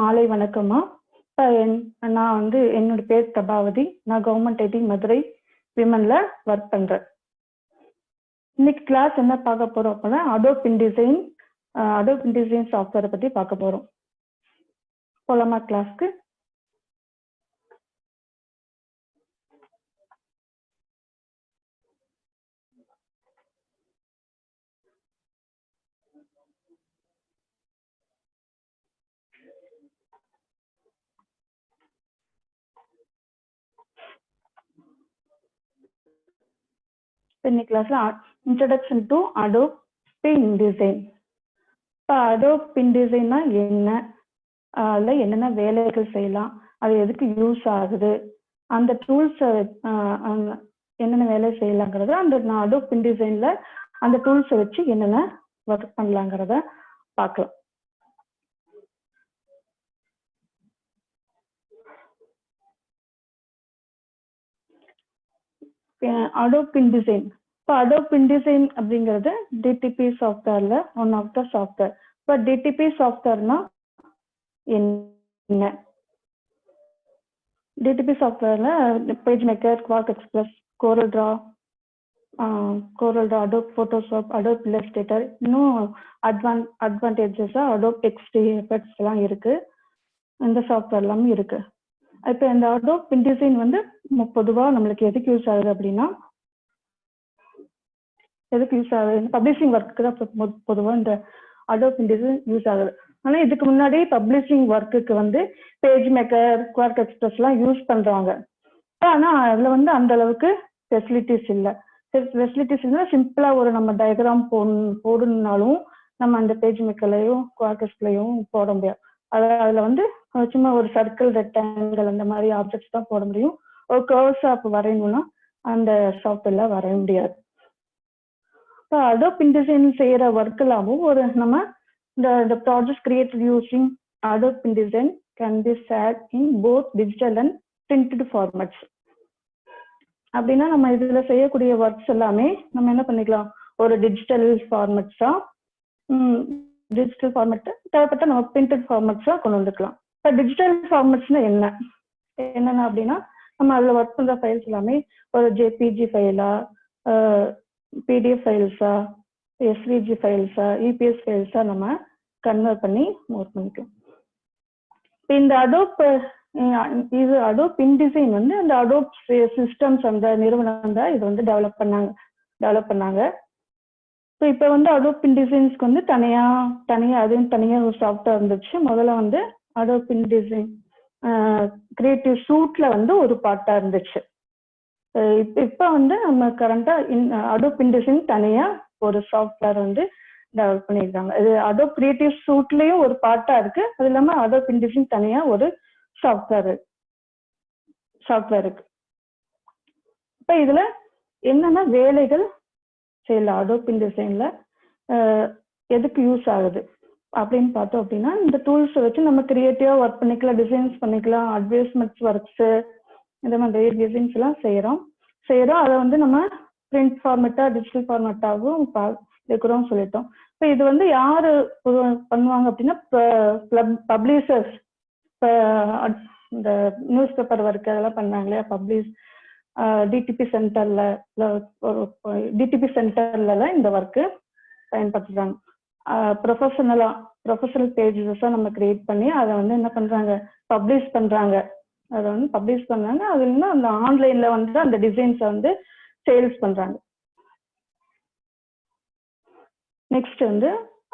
மாலை வணக்கம்மா. இப்போ நான் என்னோட பேர் பிரபாவதி. நான் கவர்மெண்ட் ஐடி மதுரை விமன்ல ஒர்க் பண்றேன். இன்னைக்கு கிளாஸ் என்ன பார்க்க போறோம் அப்படின்னா அடோப் இன்டிசைன் சாஃப்ட்வேரை பத்தி பார்க்க போறோம். போலாமா கிளாஸ்க்கு? இன்னைக்கு கிளாஸ்ல இன்ட்ரடக்ஷன் டு அடோப் இன்டிசைன். இப்போ அடோப் இன்டிசைன்னா என்ன, அதில் என்னென்ன வேலைகள் செய்யலாம், அது எதுக்கு யூஸ் ஆகுது, அந்த டூல்ஸ் என்னென்ன வேலை செய்யலாங்கிறத அந்த அடோப் இன்டிசைன்ல அந்த டூல்ஸை வச்சு என்னென்ன ஒர்க் பண்ணலாங்கிறத பார்க்கலாம். Adobe InDesign. இப்போ அடோப் இன்டிசைன் அப்படிங்கிறது டிடிபி சாஃப்ட்வேர்ல ஒன் ஆஃப் த சாஃப்ட்வேர். இப்போ டிடிபி சாஃப்ட்வேர்னா என்ன? டிடிபி சாஃப்ட்வேர்ல PageMaker, Quark XPress, Corel Draw, Adobe Photoshop, Adobe Illustrator, இன்னும் அட்வான்டேஜஸா அடோப் எக்ஸ்டி எஃபெக்ட்ஸ் எல்லாம் இருக்கு. இந்த சாஃப்ட்வேர் எல்லாமே இருக்கு. இப்போ இந்த அடோப் இன்டிசைன் பொதுவாக நம்மளுக்கு எதுக்கு யூஸ் ஆகுது அப்படின்னா, பப்ளிஷிங் ஒர்க்கு தான் பொதுவாக இந்த அடோப் இன்டிசைன் யூஸ் ஆகுது. ஆனால் இதுக்கு முன்னாடி பப்ளிஷிங் ஒர்க்குக்கு பேஜ் மேக்கர், குவார்க் எக்ஸ்பிரஸ் எல்லாம் யூஸ் பண்றாங்க. ஆனால் அதுல அந்த அளவுக்கு ஃபெசிலிட்டிஸ் இல்லை. சிம்பிளா ஒரு நம்ம டயக்ராம் போடணும்னாலும் நம்ம அந்த பேஜ் மேக்கர்லையும் குவார்க் எக்ஸ்பிரஸ்லையும் போட முடியாது. அதுல சும்மா ஒரு சர்க்கிள், ரெக்டாங்கிள் அந்த மாதிரி ஆப்ஜெக்ட்ஸ் தான் போட முடியும். ஒரு கர்வ் ஷாப் வரையணும்னா அந்த சாஃப்ட்வேர்ல வரைய முடியாது. இப்போ அடோப் இன்டிசைன் செய்யற ஒர்க் எல்லாமும் நம்ம the projects created using Adobe InDesign can be shared in both digital and printed formats. அப்படின்னா நம்ம இதுல செய்யக்கூடிய ஒர்க்ஸ் எல்லாமே நம்ம என்ன பண்ணிக்கலாம், ஒரு டிஜிட்டல் ஃபார்மேட்ஸா தேவைப்பட்ட நம்ம பிரிண்டட் ஃபார்மேட்ஸா கொண்டு வந்துக்கலாம். இப்போ டிஜிட்டல் ஃபார்மேட்ஸ்னா என்னென்ன அப்படின்னா, நம்ம அதில் ஒர்க் பண்ற ஃபைல்ஸ் எல்லாமே ஒரு ஜேபிஜி ஃபைலா, பிடிஎஃப் ஃபைல்ஸா, எஸ்விஜி ஃபைல்ஸா, இபிஎஸ் ஃபைல்ஸா நம்ம கன்வெர்ட் பண்ணி ஒர்க் பண்ணிக்கலாம். இந்த அடோப் இன்டிசைன் அந்த அடோப் சிஸ்டம்ஸ் அந்த நிறுவனம் தான் இது டெவலப் பண்ணாங்க. ஸோ இப்போ அடோப் இன்டிசைன்ஸ்க்கு தனியா ஒரு சாஃப்ட்வேர் இருந்துச்சு. முதல்ல அடோப் இன்டிசைன் கிரியேட்டிவ் சூட்ல ஒரு பார்ட்டா இருந்துச்சு. இப்போ நம்ம கரண்டா அடோப் இன்டிசைன் தனியா ஒரு சாஃப்ட்வேர் டெவலப் பண்ணியிருக்காங்க. இது அடோப் கிரியேட்டிவ் சூட்லயும் ஒரு பார்ட்டா இருக்கு. அது இல்லாம அடோப் இன்டிசைன் தனியா ஒரு சாஃப்ட்வேர் இருக்கு. இப்ப இதுல என்னென்ன வேலைகள் செய்யலாம், அடோப் இன்டிசைன்ல எதுக்கு யூஸ் ஆகுது அப்படின்னு பார்த்தோம் அப்படின்னா, இந்த டூல்ஸ் வச்சு நம்ம கிரியேட்டிவா ஒர்க் பண்ணிக்கலாம், டிசைன்ஸ் பண்ணிக்கலாம், அட்வர்டைஸ்மெண்ட்ஸ் ஒர்க்ஸ், இந்த மாதிரி டிசைன்ஸ் எல்லாம் செய்யறோம். அதை நம்ம பிரிண்ட் ஃபார்மேட்டா, டிஜிட்டல் ஃபார்மேட்டாகவும் இருக்கிறோம் சொல்லிட்டோம். இப்போ இது யாரு பண்ணுவாங்க அப்படின்னா, பப்ளிஷர்ஸ். இப்போ இந்த நியூஸ் பேப்பர் ஒர்க் அதெல்லாம் பண்ணாங்க இல்லையா, டிடிபி சென்டர்ல இந்த ஒர்க்கு பயன்படுத்துறாங்க. ப்ரொஃபஷனல் பேஜஸா நம்ம கிரியேட் பண்ணி அதை என்ன பண்றாங்க, பப்ளிஷ் பண்றாங்க. அது இன்னும் அந்த ஆன்லைன்ல அந்த டிசைன்ஸை சேல்ஸ் பண்றாங்க. Next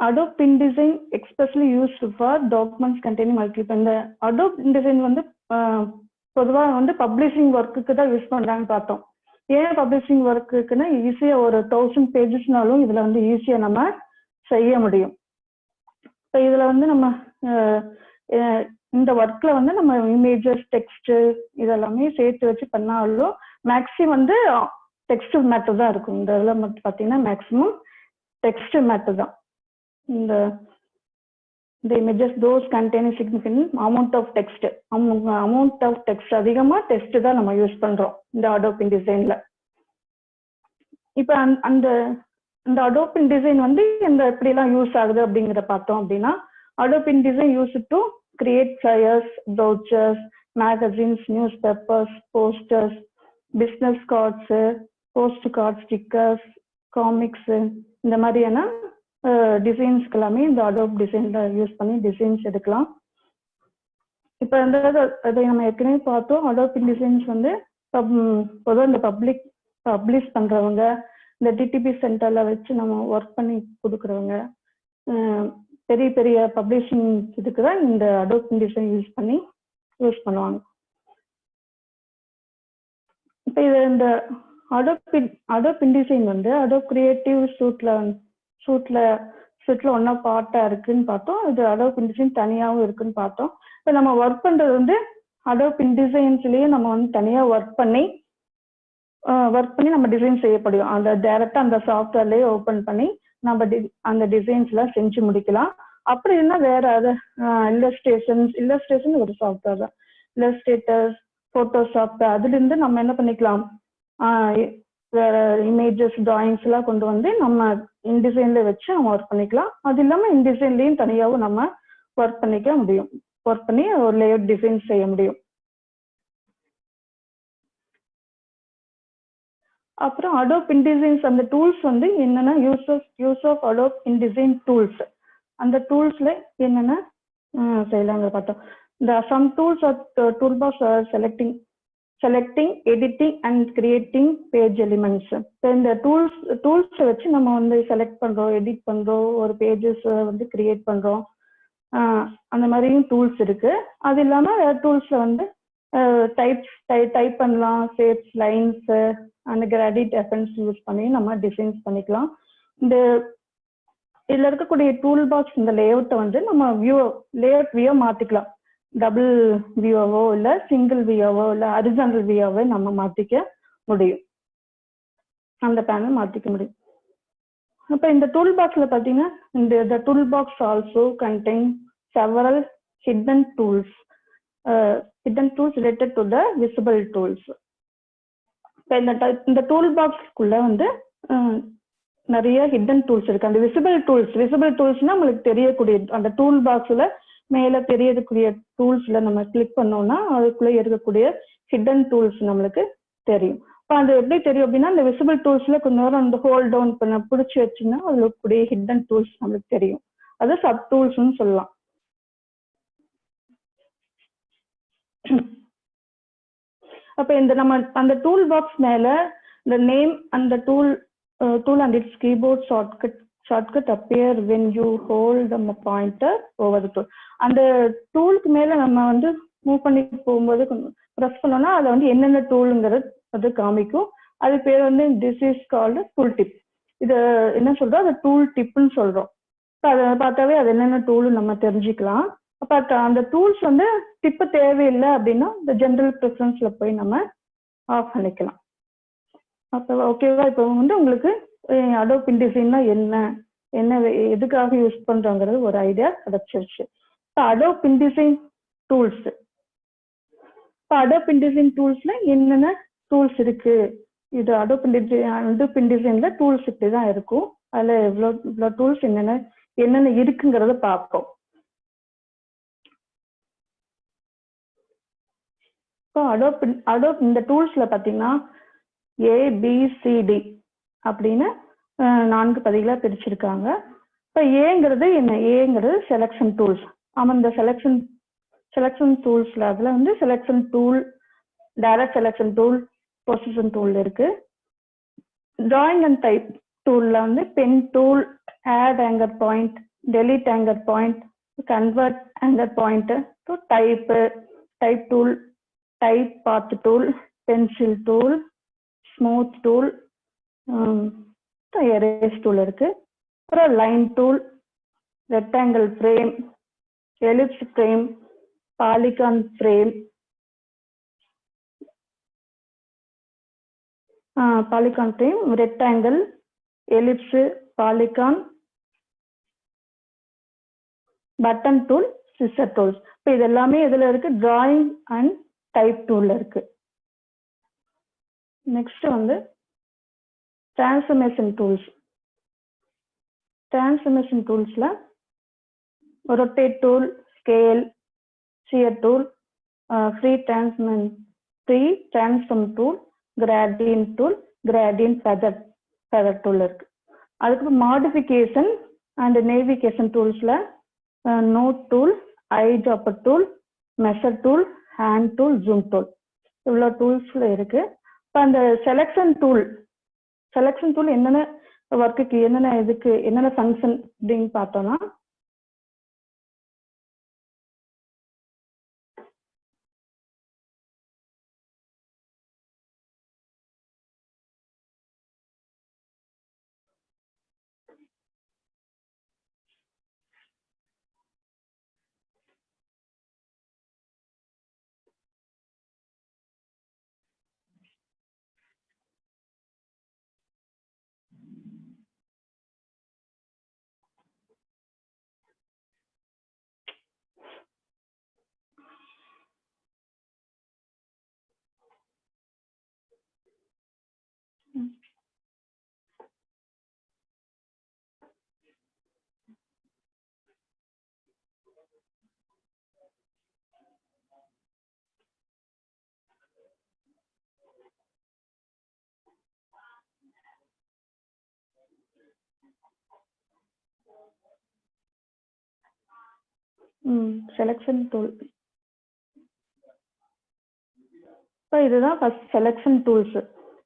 Adobe InDesign especially used for documents containing multiple. இந்த அடோப் இன்டிசைன் பொதுவாக பப்ளிஷிங் ஒர்க்குக்கு தான் யூஸ் பண்றாங்கன்னு பார்த்தோம். ஏன் பப்ளிஷிங் ஒர்க்குன்னா, ஈஸியா ஒரு 1000 பேஜஸ்னாலும் இதுல ஈஸியா நம்ம செய்ய முடியும். இப்போ இதுல நம்ம இந்த ஒர்க்ல நம்ம இமேஜஸ், டெக்ஸ்ட் இதெல்லாமே சேர்த்து வச்சு பண்ணாலும் மேக்ஸிமம் டெக்ஸ்ட் மேட்டர் தான் இருக்கும். இந்த இதில் மட்டும் பார்த்தீங்கன்னா மேக்ஸிமம் டெக்ஸ்ட் மேட்டர் தான். இந்த images those containing significant amount of text அதிகமா டெக்ஸ்ட் தான் நம்ம யூஸ் பண்றோம் இந்த அடோப் இன்டிசைன்ல. இப்ப அந்த அடோப் இன்டிசைன் எப்படி எல்லாம் யூஸ் ஆகுது அப்படிங்கிறத பார்த்தோம் அப்படின்னா, Adobe InDesign use to create flyers, brochures, magazines, newspapers, posters, business cards, postcard stickers, comics, இந்த மாதிரியான டிசைன்ஸ்க்கு எல்லாமே இந்த அடோப் டிசைன்ல யூஸ் பண்ணி டிசைன்ஸ் எடுக்கலாம். இப்போ வந்து அதை நம்ம ஏற்கனவே பார்த்தோம். அடோப் டிசைன்ஸ் வந்து பொதுவாக இந்த பப்ளிஷ் பண்றவங்க, இந்த டிடிபி சென்டர்ல வச்சு நம்ம ஒர்க் பண்ணி கொடுக்குறவங்க, பெரிய பெரிய பப்ளிஷிங் இதுக்கு தான் இந்த அடோப் டிசைன் யூஸ் பண்ணுவாங்க. இப்போ இது இந்த அடோப் இன்டிசைன் வந்து அடோப் கிரியேட்டிவ் சூட்ல ஒன்னா பார்ட்டா இருக்குன்னு பார்த்தோம். இது அடோப் இன்டிசைன் தனியாகவும் இருக்குன்னு பார்த்தோம். இப்போ நம்ம ஒர்க் பண்றது வந்து அடோப் இன்டிசைன்ஸ்லயே நம்ம வந்து தனியா ஒர்க் பண்ணி நம்ம டிசைன் செய்யப்படும். அந்த டைரக்டா அந்த சாஃப்ட்வேர்லயே ஓபன் பண்ணி நம்ம அந்த டிசைன்ஸ் எல்லாம் செஞ்சு முடிக்கலாம். அப்படி இல்லைன்னா வேற இல்லஸ்ட்ரேஷன் ஒரு சாஃப்ட்வேர் தான். இல்லஸ்ட்ரேட்டர்ஸ், போட்டோஷாப், அதுல இருந்து நம்ம என்ன பண்ணிக்கலாம், வேற இமேஜஸ், டிராயிங்ஸ் எல்லாம் கொண்டு வந்து நம்ம இன்டிசைன்ல வச்சு நம்ம ஒர்க் பண்ணிக்கலாம். அது இல்லாம இன்டிசைன்லயும் தனியாகவும் நம்ம ஒர்க் பண்ணிக்க முடியும். ஒர்க் பண்ணி ஒரு லேஅவுட் டிசைன் செய்ய முடியும். அப்புறம் அடோப் இன்டிசைன்ஸ் அந்த டூல்ஸ் வந்து என்னன்னா use of Adobe InDesign tools. அந்த டூல்ஸ்ல என்னென்ன செய்யலாங்க பார்த்தோம். இந்த some tools or toolbox are selecting, editing and creating page elements. இந்த டூல்ஸ் வச்சு நம்ம வந்து செலக்ட் பண்றோம், எடிட் பண்றோம், ஒரு பேஜஸ் வந்து கிரியேட் பண்றோம். அந்த மாதிரியும் டூல்ஸ் இருக்கு. அது இல்லாம டூல்ஸ்ல வந்து டைப் பண்ணலாம், ஷேப்ஸ், லைன்ஸ் அந்த கிராடிட் எஃபெக்ட்ஸ் யூஸ் பண்ணி நம்ம டிசைன்ஸ் பண்ணிக்கலாம். இந்த இதுல இருக்கக்கூடிய டூல் பாக்ஸ் இந்த லேஅவுட்டை வந்து நம்ம லேஅவுட் வியூ மாத்திக்கலாம். டபுள் வியூவோ இல்ல சிங்கிள் வியூவோ இல்ல ஹரிசாண்டல் வியூவோ நம்ம மாத்திக்க முடியும். அந்த பேனல் மாத்திக்க முடியும். அப்ப இந்த டூல் பாக்ஸ்ல பாத்தீங்கன்னா இந்த tool box also contain several hidden tools related to the visible tools. இந்த டூல் பாக்ஸ்க்குள்ள வந்து நிறைய ஹிடன் டூல்ஸ் இருக்கு. அந்த விசிபிள் டூல்ஸ்னா நம்மளுக்கு தெரியக்கூடிய அந்த டூல் பாக்ஸ்ல மேல தெரியக்கூடிய டூல்ஸ்ல நம்ம கிளிக் பண்ணோம்னா அதுக்குள்ள இருக்கக்கூடிய ஹிடன் டூல்ஸ் நம்மளுக்கு தெரியும். இப்போ அது எப்படி தெரியும் அப்படின்னா, அந்த விசிபிள் டூல்ஸ்ல கொஞ்ச நேரம் அந்த ஹோல்ட் டவுன் பண்ண பிடிச்சி வச்சுன்னா அதுல இருக்கக்கூடிய ஹிடன் டூல்ஸ் நம்மளுக்கு தெரியும். அது சப் டூல்ஸ்ன்னு சொல்லலாம். அப்ப இந்த நம்ம அந்த டூல் பாக்ஸ் மேல இந்த நேம் அந்த tool and its keyboard shortcut appear when you hold the pointer over the tool. அந்த டூலுக்கு மேல நம்ம வந்து மூவ் பண்ணி போகும்போது ப்ரெஸ் பண்ணோம்னா அதை வந்து என்னென்ன டூலுங்கிறது அது காமிக்கும். அது பேர் வந்து this is called tool tip. இது என்ன சொல்றோம், அது டூல் டிப்னு சொல்றோம். அதை பார்த்தாவே அது என்னென்ன டூல் நம்ம தெரிஞ்சுக்கலாம். அப்ப அந்த டூல்ஸ் வந்து டிப்பு தேவையில்லை அப்படின்னா இந்த ஜென்ரல் ப்ரிஃபரன்ஸ்ல போய் நம்ம ஆஃப் பண்ணிக்கலாம். அப்போ ஓகேவா? இப்போ வந்து உங்களுக்கு அடோப் இன்டிசைன்னா என்ன எதுக்காக யூஸ் பண்றோங்கிறது ஒரு ஐடியா கிடைச்சிருச்சு. இப்போ அடோப் இன்டிசைன் டூல்ஸ்ல என்னென்ன டூல்ஸ் இருக்கு, இது அடோப் இன்டிசைன்ல டூல்ஸ் இப்படி தான் இருக்கும். அதுல எவ்வளோ டூல்ஸ் என்னென்ன இருக்குங்கிறத பார்ப்போம். இப்போ அடோப் இந்த டூல்ஸ்ல பாத்தீங்கன்னா ABCD அப்படின்னு 4 பகுதிகளா பிரிச்சிருக்காங்க. இப்போ ஏங்கிறது என்ன? ஏங்கிறது செலக்ஷன் டூல்ஸ். இந்த செலக்ஷன் டூல்ஸ்ல அதுல வந்து selection tool, direct selection tool, position tool இருக்கு. டிராயிங் அண்ட் டைப் டூல்ல வந்து pen tool, add anchor point, delete anchor point, convert anchor point, type tool, type path tool, pencil tool, smooth tool, erase tool இருக்கு. அப்புறம் line tool, rectangle frame, ellipse frame, polygon frame, rectangle, ellipse, polygon, button tool, scissor tools. இப்போ இது எல்லாமே இதுல இருக்கு, drawing and type டூல்ல இருக்கு. Next வந்து transformation டூல்ஸ்ல rotate tool, scale, shear tool, free transform tool, gradient tool, gradient feather tool இருக்கு. அதுக்கப்புறம் modification and navigation toolsல node tool, eyedropper tool, measure tool, hand tool, zoom tool இவ்வளோ டூல்ஸ்ல இருக்கு. இப்போ அந்த selection tool என்னென்ன ஒர்க்குக்கு என்னென்ன இதுக்கு என்னென்ன ஃபங்க்ஷன் அப்படின்னு பார்த்தோம்னா, செலெக்ஷன் டூல். இப்போ இதுதான் ஃபர்ஸ்ட் செலெக்ஷன் டூல்ஸ்.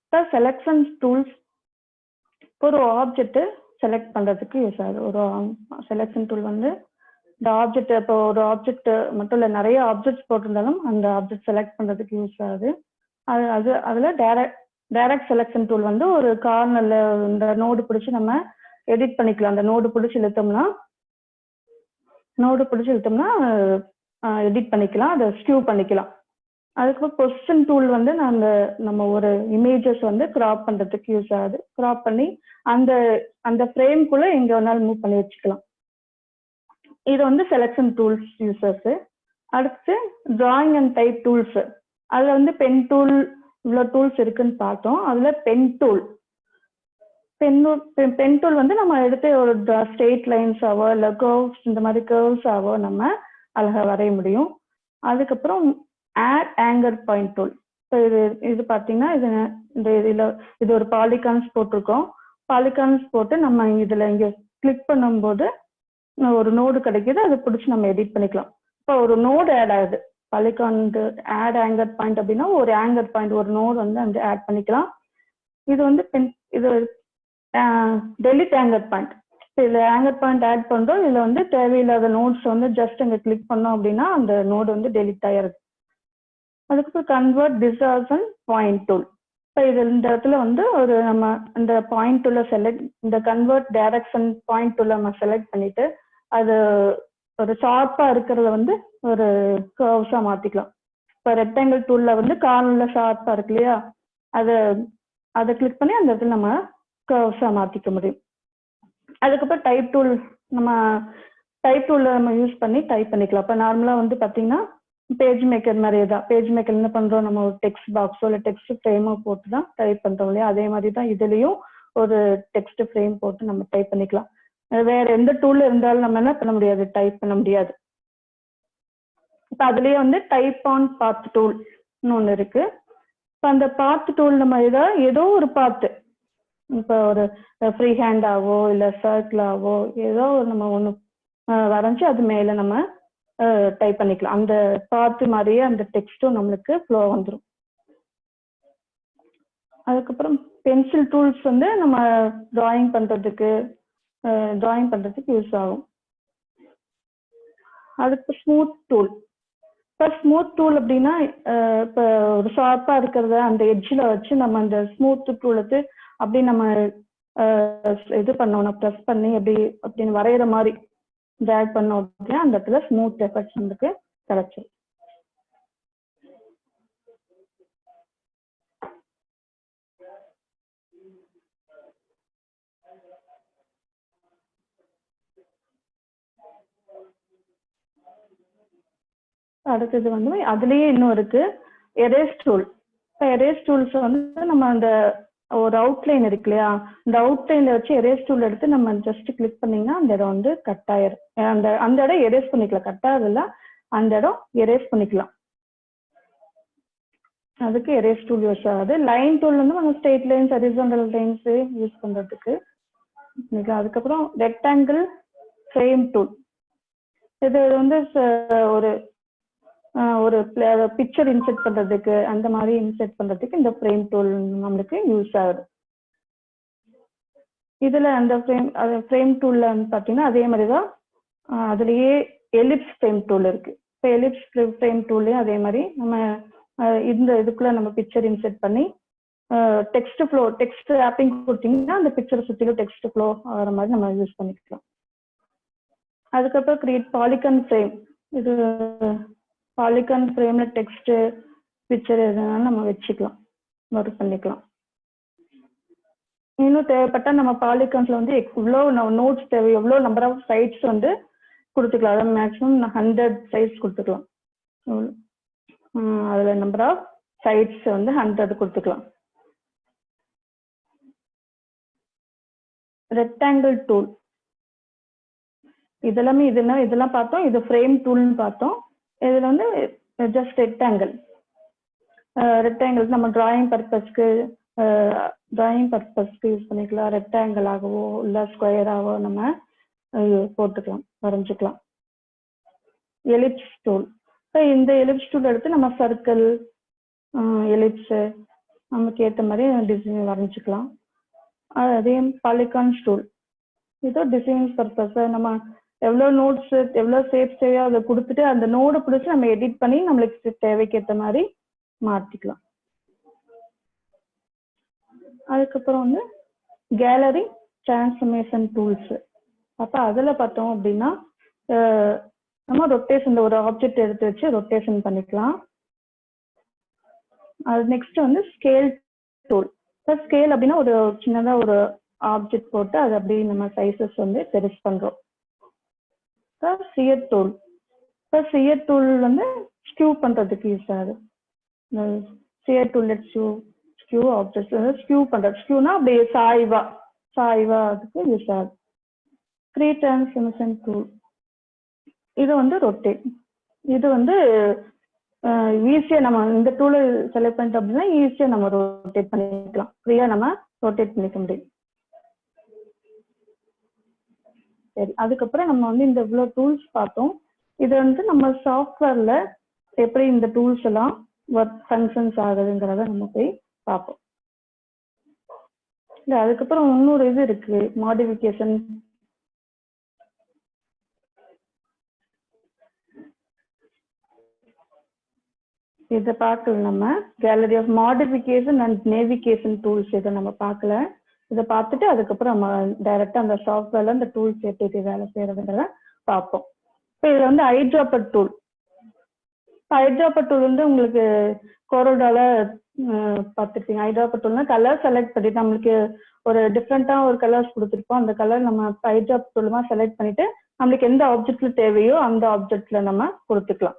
இப்போ செலெக்ஷன் டூல்ஸ் ஒரு ஆப்ஜெக்ட் செலக்ட் பண்றதுக்கு யூஸ் ஆகுது. ஒரு செலெக்ஷன் டூல் வந்து இந்த ஆப்ஜெக்ட், இப்போ ஒரு ஆப்ஜெக்ட் மட்டும் இல்லை, நிறைய ஆப்ஜெக்ட்ஸ் போட்டிருந்தாலும் அந்த ஆப்ஜெக்ட் செலக்ட் பண்றதுக்கு யூஸ் ஆகுது. அதுல டைரக்ட் செலெக்ஷன் டூல் வந்து ஒரு கார்னர்ல இந்த நோடு பிடிச்சி நம்ம எடிட் பண்ணிக்கலாம். அந்த நோடு பிடிச்சி இழுத்தோம்னா எடிட் பண்ணிக்கலாம், அதை ஸ்கியூ பண்ணிக்கலாம். அதுக்கப்புறம் பொசிஷன் டூல் வந்து நம்ம ஒரு இமேஜஸ் வந்து கிராப் பண்றதுக்கு யூஸ் ஆகுது. கிராப் பண்ணி அந்த ஃப்ரேம்குள்ள எங்க வேணாலும் மூவ் பண்ணி வச்சுக்கலாம். இது வந்து செலெக்ஷன் டூல்ஸ் யூசர்ஸ். அடுத்து டிராயிங் அண்ட் டைப் டூல்ஸ். அதுல வந்து பென் டூல் இவ்வளவு டூல்ஸ் இருக்குன்னு பார்த்தோம். அதுல பென் டூல் வந்து நம்ம எடுத்து ஒரு ஸ்ட்ரெயிட் லைன்ஸ் ஆவோ இல்ல கர்வ்ஸ், இந்த மாதிரி கர்வ்ஸ் ஆவோ நம்ம அழகா வரைய முடியும். அதுக்கப்புறம் ஆட் ஆங்கர் பாயிண்ட் டூல். இப்போ இது பார்த்தீங்கன்னா இது ஒரு பாலிகான்ஸ் போட்டிருக்கோம். பாலிகான்ஸ் போட்டு நம்ம இங்க கிளிக் பண்ணும்போது ஒரு நோடு கிடைக்குது, அதை பிடிச்சி நம்ம எடிட் பண்ணிக்கலாம். இப்போ ஒரு நோடு ஆட் ஆகுது. பாலிகான் ஆட் ஆங்கர் பாயிண்ட் அப்படின்னா ஒரு ஆங்கர் பாயிண்ட், ஒரு நோடு வந்து அங்கே ஆட் பண்ணிக்கலாம். இது வந்து இது டெலிட் ஆங்கர் பாயிண்ட். இதில் ஆங்கர் பாயிண்ட் ஆட் பண்ணுறோம். இதில் வந்து தேவையில்லாத நோட்ஸ் வந்து ஜஸ்ட் அங்கே கிளிக் பண்ணோம் அப்படின்னா அந்த நோடு வந்து டெலிட் ஆகிருது. அதுக்கப்புறம் கன்வெர்ட் டிஸ்டார்ஷன் பாயிண்ட் டூல். இப்போ இந்த இடத்துல வந்து நம்ம இந்த பாயிண்ட் டூலை இந்த கன்வெர்ட் டைரக்ஷன் பாயிண்ட் டூலை நம்ம செலக்ட் பண்ணிட்டு அது ஒரு ஷார்ப்பா இருக்கிறத வந்து ஒரு கர்வ்ஸா மாத்திக்கலாம். இப்போ ரெக்டாங்கிள் டூல்ல வந்து கார்னர்ல ஷார்ப்பா இருக்கு இல்லையா, அதை கிளிக் பண்ணி அந்த இடத்துல நம்ம கர்வ்ஸா மாத்திக்க முடியும். அதுக்கப்புறம் டைப் டூல் நம்ம யூஸ் பண்ணி டைப் பண்ணிக்கலாம். இப்போ நார்மலா வந்து பாத்தீங்கன்னா பேஜ் மேக்கர் மாதிரியே தான். பேஜ் மேக்கர் என்ன பண்றோம், நம்ம ஒரு டெக்ஸ்ட் பாக்ஸோ இல்லை டெக்ஸ்ட் ஃப்ரேமோ போட்டு தான் டைப் பண்றோம் இல்லையா, அதே மாதிரி தான் இதுலயும் ஒரு டெக்ஸ்ட் ஃப்ரேம் போட்டு நம்ம டைப் பண்ணிக்கலாம். வேற எந்த டூல்ல இருந்தாலும் நம்ம என்ன பண்ண முடியாது, டைப் பண்ண முடியாது. இப்போ அதுலயே வந்து டைப் ஆன் பாத் டூல்னு ஒன்று இருக்கு. இப்போ அந்த பாத் டூல் நம்ம ஏதோ ஒரு பாத்து, இப்போ ஒரு ஃப்ரீ ஹேண்டாவோ இல்லை சர்க்கிளாவோ ஏதோ நம்ம ஒன்று வரைஞ்சி அது மேல நம்ம டைப் பண்ணிக்கலாம். அந்த பாத்து மாதிரியே அந்த டெக்ஸ்டும் நம்மளுக்கு ஃப்ளோ வந்துடும். அதுக்கப்புறம் பென்சில் டூல்ஸ் வந்து நம்ம டிராயிங் பண்றதுக்கு யூஸ் ஆகும். அதுக்கு ஸ்மூத் டூல். இப்போ ஸ்மூத் டூல் அப்படின்னா இப்போ ஒரு ஷார்ப்பா இருக்கிறத அந்த எட்ஜில் வச்சு நம்ம அந்த ஸ்மூத் டூல் எடுத்து அப்படி நம்ம இது பண்ணோம்னா ப்ரெஸ் பண்ணி அப்படின்னு வரைகிற மாதிரி ட்ராக் பண்ணோம் அப்படின்னா அந்த இடத்துல ஸ்மூத் எஃபெக்ட்ஸ் நமக்கு கிடைச்சிடும். அடுத்தது வந்து அதுலயே இன்னும் இருக்கு எரேஸ் டூல். இப்போ எரேஸ் டூல்ஸ் வந்து நம்ம அந்த ஒரு அவுட்லைன் இருக்கு இல்லையா, இந்த அவுட்லைன்ல வச்சு எரேஸ் டூல் எடுத்து நம்ம ஜஸ்ட் கிளிக் பண்ணீங்கன்னா அந்த இடம் வந்து கட் ஆயிரும். அந்த இடம் எரேஸ் பண்ணிக்கலாம், கட் ஆகுதுல்ல, அந்த இடம் எரேஸ் பண்ணிக்கலாம். அதுக்கு எரேஸ் டூல் யூஸ் ஆகுது. லைன் டூல் வந்து நம்ம straight lines horizontal lines use பண்றதுக்கு. அதுக்கப்புறம் ரெக்டாங்கிள் ஃப்ரேம் டூல். இது வந்து ஒரு ஒரு பிக்சர் இன்செர்ட் பண்றதுக்கு அந்த மாதிரி இன்செர்ட் பண்றதுக்கு இந்த ஃப்ரேம் டூல் நம்மளுக்கு யூஸ் ஆகுது. இதுல அந்த ஃப்ரேம் டூல்ல பாத்தீங்கன்னா அதே மாதிரிதான் அதுலயே எலிப்ஸ் ஃப்ரேம் டூல் இருக்கு. இப்போ எலிப்ஸ் ஃப்ரேம் டூல்லையும் அதே மாதிரி நம்ம இந்த இதுக்குள்ள நம்ம பிக்சர் இன்செர்ட் பண்ணி டெக்ஸ்ட் ஃப்ளோ டெக்ஸ்ட் ஆப்பிங் கொடுத்தீங்கன்னா அந்த பிக்சர் சுற்றிலும் டெக்ஸ்ட் ஃப்ளோ ஆகிற மாதிரி நம்ம யூஸ் பண்ணிக்கலாம். அதுக்கப்புறம் கிரியேட் பாலிகான் ஃப்ரேம். இது பாலிகான் ஃப்ரேம்ல டெக்ஸ்ட் பிக்சர் எதுனாலும் நம்ம வச்சுக்கலாம், ஒர்க் பண்ணிக்கலாம். இன்னும் தேவைப்பட்டா நம்ம பாலிகான்ஸ்ல வந்து எவ்வளோ நோட்ஸ் தேவை, எவ்வளோ நம்பர் ஆஃப் சைட்ஸ் வந்து கொடுத்துக்கலாம். அதாவது மேக்ஸிமம் 100 சைட்ஸ் கொடுத்துக்கலாம். அதுல நம்பர் ஆஃப் சைட்ஸ் வந்து 100 கொடுத்துக்கலாம். ரெக்டாங்கிள் டூல் இதெல்லாமே இதெல்லாம் பார்த்தோம். இது ஃப்ரேம் டூல்னு பார்த்தோம். இதுல வந்து ஜஸ்ட் ரெக்டாங்கிள் நம்ம டிராயிங் பர்பஸ்க்கு யூஸ் பண்ணிக்கலாம். ரெக்டாங்கிள் ஆகவோ இல்லை ஸ்கொயராகவோ நம்ம போட்டுக்கலாம், வரைஞ்சிக்கலாம். Ellipse tool. இந்த எலிப்ஸ் டூல் எடுத்து நம்ம சர்க்கிள் எலிப்ஸ் நமக்கு ஏற்ற மாதிரி டிசைன் வரைஞ்சிக்கலாம். அதே பாலிகான் டூல் இதோ டிசைன் பர்பஸ் நம்ம எவ்வளோ நோட்ஸ் எவ்வளோ ஷேப்ஸ் தேவையோ அதை கொடுத்துட்டு அந்த நோடை பிடிச்சி நம்ம எடிட் பண்ணி நம்மளுக்கு தேவைக்கு ஏற்ற மாதிரி மாற்றிக்கலாம். அதுக்கப்புறம் வந்து கேலரி டிரான்ஸ்ஃபர்மேஷன் டூல்ஸ். அப்போ அதில் பார்த்தோம் அப்படின்னா நம்ம ரொட்டேஷன் ஒரு ஆப்ஜெக்ட் எடுத்து வச்சு ரொட்டேஷன் பண்ணிக்கலாம். அது நெக்ஸ்ட் வந்து ஸ்கேல் டூல். ஸ்கேல் அப்படின்னா ஒரு சின்னதாக ஒரு ஆப்ஜெக்ட் போட்டு அது அப்படியே நம்ம சைஸஸ் வந்து பெருசு பண்றோம். Shear tool. சியர் டூல் வந்து ஸ்கியூ பண்றதுக்கு யூஸ் ஆகுது. Shear tool skew object skew பண்றது. ஸ்கியூனா அப்படியே சாய்வா அதுக்கு யூஸ் ஆகுது. Create transformation tool. இது வந்து ரொட்டேட். இது வந்து ஈஸியா நம்ம இந்த டூலை செலக்ட் பண்ணிட்டோம் அப்படின்னா ஈஸியா நம்ம ரொட்டேட் பண்ணிக்கலாம். ஃப்ரீயா நம்ம ரொட்டேட் பண்ணிக்க முடியும். சரி, அதுக்கப்புறம் நம்ம வந்து இந்த இவ்வளோ டூல்ஸ் பார்த்தோம். இது வந்து நம்ம சாஃப்ட்வேர்ல எப்படி இந்த டூல்ஸ் எல்லாம் ஒர்க் ஃபங்க்ஷன்ஸ் ஆகுதுங்கிறத நம்ம போய் பார்ப்போம். இல்லை, அதுக்கப்புறம் இன்னொரு இது இருக்கு, மாடிஃபிகேஷன். இதை பார்க்கல நம்ம. Gallery of modification and navigation tools இதை நம்ம பார்க்கல. இதை பார்த்துட்டு அதுக்கப்புறம் நம்ம டைரக்டா அந்த சாஃப்ட்வேர்ல அந்த டூல்ஸ் எப்படி வேலை செய்யறதுங்கிறத பார்ப்போம். இப்போ இதுல வந்து ஐட்ராப்பர் டூல். ஐட்ராப்பர் டூல் வந்து உங்களுக்கு கோரோடால பார்த்துருப்பீங்க. ஐட்ராப்பர் டூல்னா கலர் செலக்ட் பண்ணிட்டு நம்மளுக்கு ஒரு டிஃப்ரெண்டா ஒரு கலர்ஸ் கொடுத்துருப்போம். அந்த கலர் நம்ம ஐட்ராப்பர் டூலமா செலக்ட் பண்ணிட்டு நம்மளுக்கு எந்த ஆப்ஜெக்ட்ல தேவையோ அந்த ஆப்ஜெக்ட்ல நம்ம கொடுத்துக்கலாம்.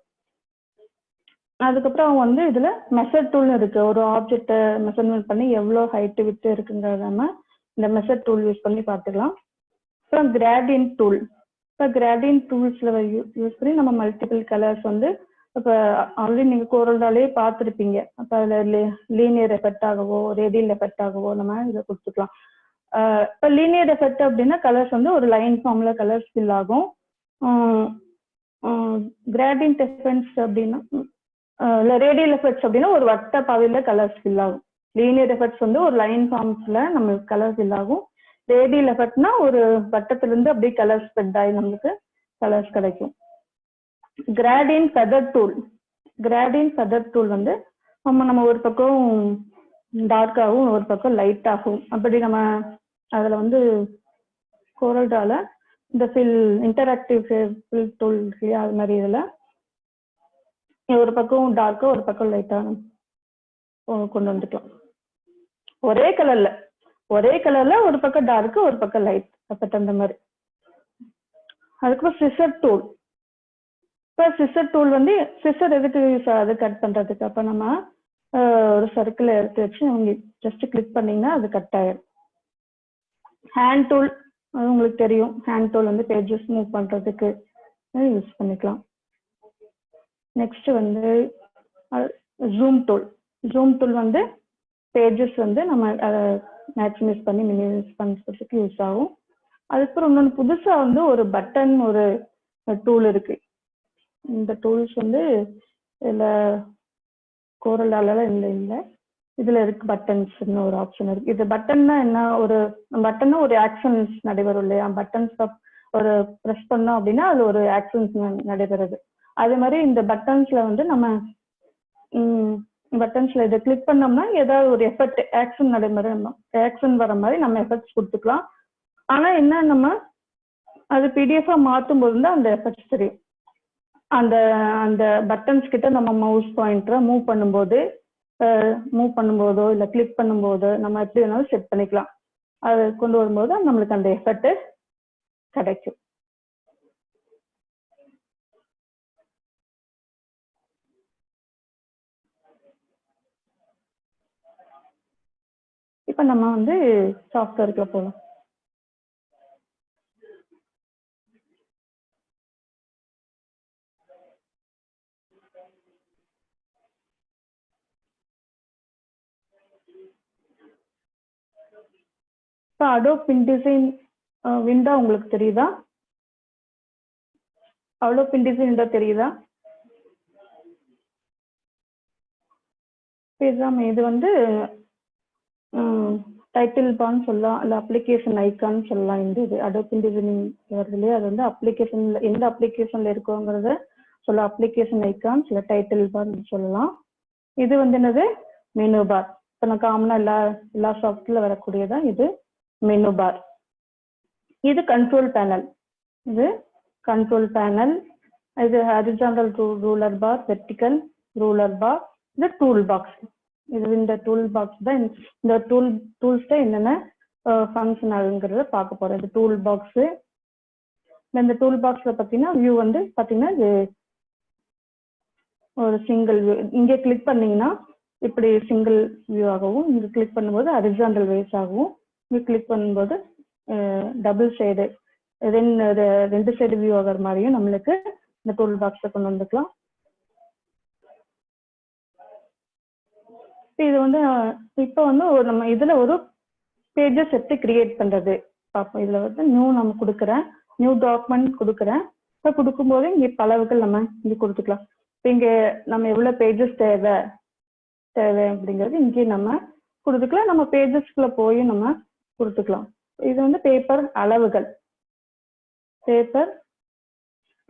அதுக்கப்புறம் வந்து இதுல மெஷர் டூல்னு இருக்கு. ஒரு ஆப்ஜெக்டை மெஷர்மெண்ட் பண்ணி எவ்வளோ ஹைட்டு விட்டு இருக்குங்கிறத நம்ம இந்த மெஷர் டூல் யூஸ் பண்ணி பார்த்துக்கலாம். அப்புறம் கிரேடியன்ட் டூல். இப்போ கிரேடியன்ட் டூல்ஸ்ல யூஸ் பண்ணி நம்ம மல்டிபிள் கலர்ஸ் வந்து இப்போ ஆல்ரெடி நீங்க கோரல்டாலே பார்த்துருப்பீங்க. அப்போ அதில் லீனியர் எஃபெக்ட் ஆகவோ ரேடியல் எஃபெக்ட் ஆகவோ நம்ம இதை கொடுத்துக்கலாம். இப்போ லீனியர் எஃபெக்ட் அப்படின்னா கலர்ஸ் வந்து ஒரு லைன் ஃபார்ம்ல கலர்ஸ் ஃபில் ஆகும். கிரேடியன்ட் எஃபெக்ட்ஸ் அப்படின்னா ரேடியல் எஃபெக்ட்ஸ் அப்படின்னா ஒரு வட்ட பாதையில கலர்ஸ் ஃபில் ஆகும். லீனியர் எஃபெக்ட்ஸ் வந்து ஒரு லைன் ஃபார்ம்ஸ்ல நம்மளுக்கு கலர் ஃபில் ஆகும். ரேடியல் எஃபெக்ட்னா ஒரு வட்டத்துல இருந்து அப்படியே கலர் ஸ்ப்ரெட் ஆகி நம்மளுக்கு கலர்ஸ் கிடைக்கும். Gradient feather tool. Gradient feather tool வந்து நம்ம ஒரு பக்கம் டார்க் ஆகும், ஒரு பக்கம் லைட் ஆகும். அப்படி நம்ம அதுல வந்து கோரல்டால இந்த இன்டராக்டிவ் ஃபில் டூல் இல்லையா, அது மாதிரி இதுல ஒரு பக்கம் டார்க்கா ஒரு பக்கம் லைட்டா கொண்டு வந்துக்கலாம். ஒரே கலர்ல ஒரு பக்கம் டார்க்கு ஒரு பக்கம் லைட் அப்ப அந்த மாதிரி. அதுக்கப்புறம் சிசர் டூல். இப்போ சிசர் டூல் வந்து சிசர் எதுக்கு யூஸ் ஆகுது? கட் பண்றதுக்கு. அப்ப நம்ம ஒரு சர்க்கிள் எடுத்து வச்சு அவங்க ஜஸ்ட் கிளிக் பண்ணீங்கன்னா அது கட் ஆயிடும். ஹேண்ட் டூல், அது உங்களுக்கு தெரியும். ஹேண்ட் டூல் வந்து பேஜஸ் மூவ் பண்றதுக்கு யூஸ் பண்ணிக்கலாம். நெக்ஸ்ட் வந்து ஜூம் டூல் வந்து பேஜஸ் வந்து நம்ம மேக்ஸிமைஸ் பண்ணி மினிமைஸ் பண்ணுறதுக்கு யூஸ் ஆகும். அதுக்கப்புறம் இன்னொன்று புதுசாக வந்து ஒரு பட்டன் ஒரு டூல் இருக்கு. இந்த டூல்ஸ் வந்து இதில் கோரலால இல்லை இதில் இருக்கு. பட்டன்ஸ்னு ஒரு ஆப்ஷன் இருக்கு. இது பட்டன்னா என்ன, ஒரு பட்டன்னா ஒரு ஆக்ஷன்ஸ் நடைபெறும் இல்லையா? பட்டன்ஸ் ஒரு ப்ரெஸ் பண்ணோம் அப்படின்னா அது ஒரு ஆக்ஷன்ஸ் நடைபெறுது. அதே மாதிரி இந்த பட்டன்ஸ்ல வந்து நம்ம பட்டன்ஸ்ல இதை கிளிக் பண்ணோம்னா ஏதாவது ஒரு எஃபெக்ட் ஆக்ஷன் வர மாதிரி நம்ம எஃபெக்ட்ஸ் கொடுத்துக்கலாம். ஆனா என்ன, நம்ம அது பிடிஎஃபா மாற்றும் போது தான் அந்த எஃபெக்ட்ஸ் தெரியும். அந்த அந்த பட்டன்ஸ் கிட்ட நம்ம மவுஸ் பாயிண்டரை மூவ் பண்ணும்போதோ இல்லை கிளிக் பண்ணும்போதோ நம்ம எப்படி வேணாலும் செட் பண்ணிக்கலாம். அது கொண்டு வரும்போது நம்மளுக்கு அந்த எஃபெக்ட் கிடைக்கும். இப்போ நம்ம வந்து சாஃப்ட்வேருக்குள்ள போகலாம். இப்போ அடோப் இன்டிசைன் விண்டோ உங்களுக்கு தெரியுதா? அடோப் இன்டிசைன் விண்டோ தெரியுதா? பேசாம இது வந்து டைட்டில் பார்னு சொல்லலாம், இல்லை அப்ளிகேஷன் ஐக்கான்னு சொல்லலாம். இந்த இது அடோப் இன்டிசைனிங் வருது இல்லையா, அது வந்து அப்ளிகேஷன்ல எந்த அப்ளிகேஷன்ல இருக்கோங்கிறத சொல்ல அப்ளிகேஷன் ஐக்கான், இல்லை டைட்டில் பார்னு சொல்லலாம். இது வந்து என்னது, மெனு பார். இப்போ நான் காமனா எல்லா சாஃப்ட்வேர்ல வரக்கூடியதான் இது மெனு பார். இது கண்ட்ரோல் பேனல். இது கண்ட்ரோல் பேனல். இது ஹாரிசான்டல் ரூலர் பார், வெர்டிக்கல் ரூலர் பார். இது டூல் பாக்ஸ். இது இந்த டூல் பாக்ஸ் தான், இந்த டூல்ஸ்ல என்னென்ன ஃபங்க்ஷன் ஆகுங்கிறத பார்க்க போறோம். இது டூல் பாக்ஸ். இந்த டூல் பாக்ஸ்ல பார்த்தீங்கன்னா வியூ வந்து பார்த்தீங்கன்னா இது ஒரு சிங்கிள் வியூ. இங்கே கிளிக் பண்ணீங்கன்னா இப்படி சிங்கிள் வியூ ஆகவும், இங்கே கிளிக் பண்ணும்போது ஹாரிசான்டல் வேஸ் ஆகும், இங்கே கிளிக் பண்ணும்போது டபுள் சைடு ரெண்டு சைடு வியூ ஆகிற மாதிரியும் நம்மளுக்கு இந்த டூல் பாக்ஸை கொண்டு வந்துக்கலாம். இது வந்து இப்போ வந்து நம்ம இதுல ஒரு பேஜஸ் எப்படி கிரியேட் பண்றது பார்ப்போம். இதுல வந்து நம்ம கொடுக்குறேன், நியூ டாக்குமெண்ட் கொடுக்குறேன். இப்போ கொடுக்கும்போது இங்கே பலவுகள் நம்ம இங்கே கொடுத்துக்கலாம். இப்போ இங்கே நம்ம எவ்வளோ பேஜஸ் தேவை அப்படிங்கிறது இங்கே நம்ம கொடுத்துக்கலாம். நம்ம பேஜஸ்குள்ள போய் நம்ம கொடுத்துக்கலாம். இது வந்து பேப்பர் அளவுகள். பேப்பர்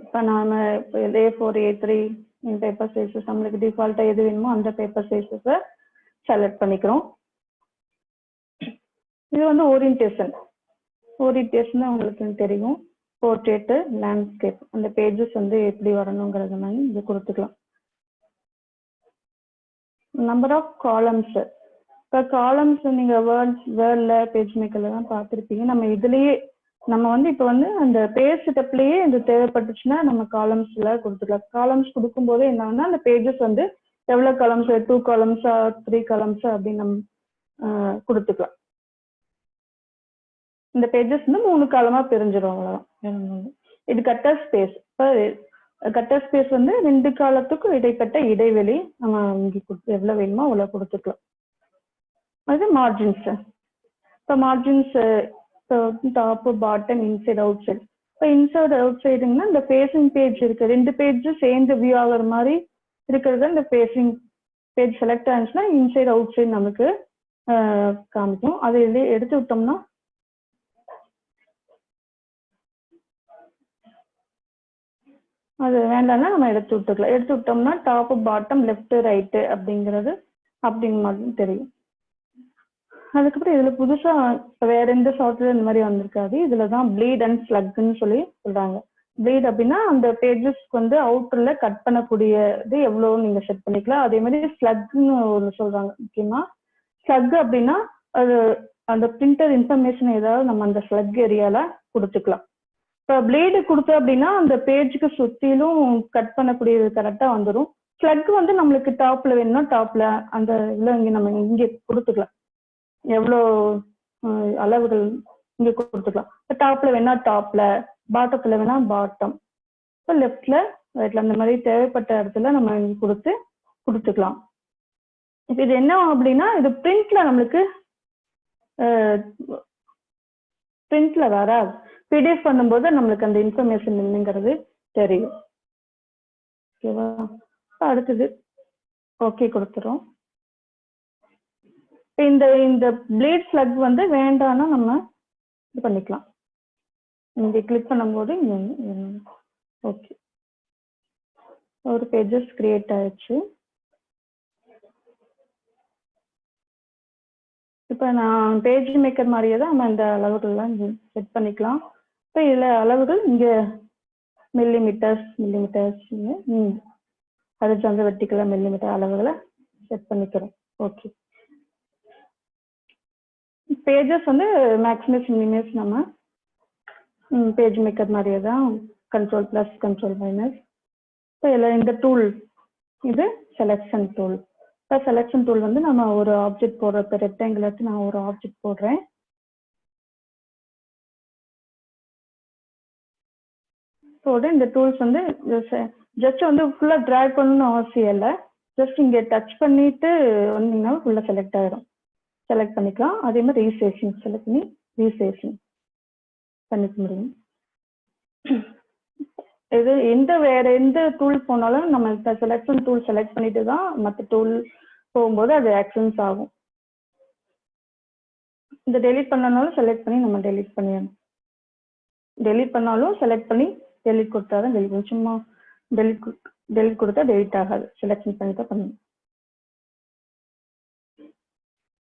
இப்போ நாம A4 A3 பேப்பர் சைஸஸ் நம்மளுக்கு டிஃபால்ட்டா எது வேணுமோ அந்த பேப்பர் சைஸஸை செலக்ட் பண்ணிக்கிறோம். இது வந்து ஓரியன்டேஷன் உங்களுக்கு தெரியும். போர்ட்ரேட்டு, லேண்ட்ஸ்கேப், அந்த பேஜஸ் வந்து எப்படி வரணுங்கிறத மாதிரி இது கொடுத்துக்கலாம். Number of columns. இப்போ காலம்ஸ் நீங்கள் வேர்டில் பேஜ் மேக்கர்ல தான் பார்த்துருப்பீங்க. நம்ம இதுலேயே நம்ம வந்து இப்போ வந்து அந்த பேஜ் செட்டப்லேயே இது தேவைப்பட்டுச்சுன்னா நம்ம காலம்ஸ்ல கொடுத்துக்கலாம். காலம்ஸ் கொடுக்கும்போது என்னன்னா அந்த பேஜஸ் வந்து எவ்வளோ காலம்ஸ், 2 காலம்ஸா 3 காலம்ஸா அப்படின்னு நம்ம கொடுத்துக்கலாம். இந்த பேஜஸ் வந்து 3 காலமா பிரிஞ்சிடும், அவ்வளோதான். இது கட்டர் ஸ்பேஸ். இப்போ கட்டர் ஸ்பேஸ் வந்து 2 காலத்துக்கும் இடைப்பட்ட இடைவெளி நம்ம இங்கே எவ்வளோ வேணுமோ அவ்வளோ கொடுத்துக்கலாம். அது மார்ஜின்ஸ். இப்போ margins top, bottom, inside, out side. இப்போ இன்சைட் அவுட் சைடுங்கன்னா இந்த ஃபேசிங் பேஜ் இருக்கு, 2 பேஜும் சேர்ந்து வியூ ஆகிற மாதிரி இருக்கிறது. இந்த ஃபேசிங் பேஜ் செலக்ட் ஆச்சுன்னா இன்சைட் அவுட் சைடு நமக்கு காமிக்கும். அதை எடுத்து விட்டோம்னா அது வேண்டாம்னா நம்ம எடுத்து விட்டுக்கலாம். எடுத்து விட்டோம்னா டாப், பாட்டம், லெஃப்ட், ரைட்டு அப்படிங்கிறது அப்படிங்கிற மாதிரி தெரியும். அதுக்கப்புறம் இதுல புதுசா வேற எந்த சாஃப்ட்வேர் இந்த மாதிரி வந்திருக்காது. இதுலதான் ப்ளீட் அண்ட் ஸ்லக்னு சொல்லி சொல்றாங்க. ப்ளீட் அப்படின்னா அந்த பேஜஸ்க்கு வந்து அவுட்டர்ல கட் பண்ணக்கூடியது எவ்வளவு நீங்க செட் பண்ணிக்கலாம். அதே மாதிரி ஸ்லக்னு ஒன்று சொல்றாங்க. முக்கியமா ஸ்லக் அப்படின்னா அது அந்த பிரிண்டர் இன்ஃபர்மேஷன் ஏதாவது நம்ம அந்த ஸ்லக் ஏரியால கொடுத்துக்கலாம். இப்போ ப்ளீடு கொடுத்தோம் அப்படின்னா அந்த பேஜுக்கு சுத்திலும் கட் பண்ணக்கூடியது கரெக்டா வந்துடும். ஸ்லக் வந்து நம்மளுக்கு டாப்ல வேணும்னா டாப்ல அந்த இதில் இங்கே நம்ம இங்கே கொடுத்துக்கலாம். எவ்வளோ அளவுகள் இங்கே கொடுத்துக்கலாம். இப்போ டாப்ல வேணா டாப்ல, பாட்டத்துல வேணா பாட்டம், இப்போ லெஃப்ட்ல ரைட்ல அந்த மாதிரி தேவைப்பட்ட இடத்துல நம்ம கொடுத்துக்கலாம். இப்போ இது என்ன அப்படின்னா இது பிரிண்ட்ல நம்மளுக்கு பிரிண்ட்ல வராது. பிடிஎஃப் பண்ணும்போது நம்மளுக்கு அந்த இன்ஃபர்மேஷன் என்னங்கிறது தெரியும். ஓகேவா? அடுத்தது ஓகே கொடுத்துறோம். இந்த இந்த ப்ளீட் ஃபிளக் வந்து வேண்டாம்னா நம்ம இது பண்ணிக்கலாம். இங்க கிளிக் பண்ணும்போது ஓகே ஒரு பேஜஸ் கிரியேட் ஆயிடுச்சு. இப்போ நான் பேஜ் மேக்கர் மாதிரியே தான் நம்ம இந்த அளவுகள்லாம் செட் பண்ணிக்கலாம். இப்போ இதில் அளவுகள் இங்கே மில்லிமீட்டர்ஸ் ஹரிசாண்டல் வெர்டிகல் மில்லிமீட்டர் அளவுகளை செட் பண்ணிக்கிறோம். ஓகே பேஜஸ் வந்து மேக்ஸிமஸ் மினிமஸ் நம்ம பேஜ் மேக்கர் மாதிரியே தான் கண்ட்ரோல் ப்ளஸ் கண்ட்ரோல் மைனஸ். இப்போ இதில் இந்த டூல் இது செலெக்ஷன் டூல். இப்போ செலெக்ஷன் டூல் வந்து நம்ம ஒரு ஆப்ஜெக்ட் போடுறோம். இப்போ ரெக்டாங்கிள் எடுத்து நான் ஒரு ஆப்ஜெக்ட் போடுறேன். போடு இந்த டூல்ஸ் வந்து ஜஸ்ட் வந்து ஃபுல்லாக ட்ராக் பண்ணணும்னு அவசியம் இல்லை. ஜஸ்ட் இங்கே டச் பண்ணிட்டு வந்தீங்கன்னா ஃபுல்லாக செலக்ட் ஆகிடும். செலக்ட் பண்ணிக்கலாம். அதே மாதிரி ரீசேஷன் செலக்ட் பண்ணி ரீசேஷன் பண்ணிக்க முடியும். இது வேற எந்த டூல் போனாலும் நம்ம செலக்ஷன் டூல் செலக்ட் பண்ணிட்டு தான் மற்ற டூல் போகும்போது அது ஆக்ஷன்ஸ் ஆகும். இந்த டெலிட் பண்ணனாலும் செலக்ட் பண்ணி நம்ம டெலிட் பண்ணிடணும். டெலிட் பண்ணாலும் செலக்ட் பண்ணி டெலிட் கொடுத்தாதான் டெலிட் பண்ணணும். சும்மா டெலிட் கொடுத்தா டெலிட் ஆகாது. செலக்ஷன் பண்ணி தான் பண்ணணும்.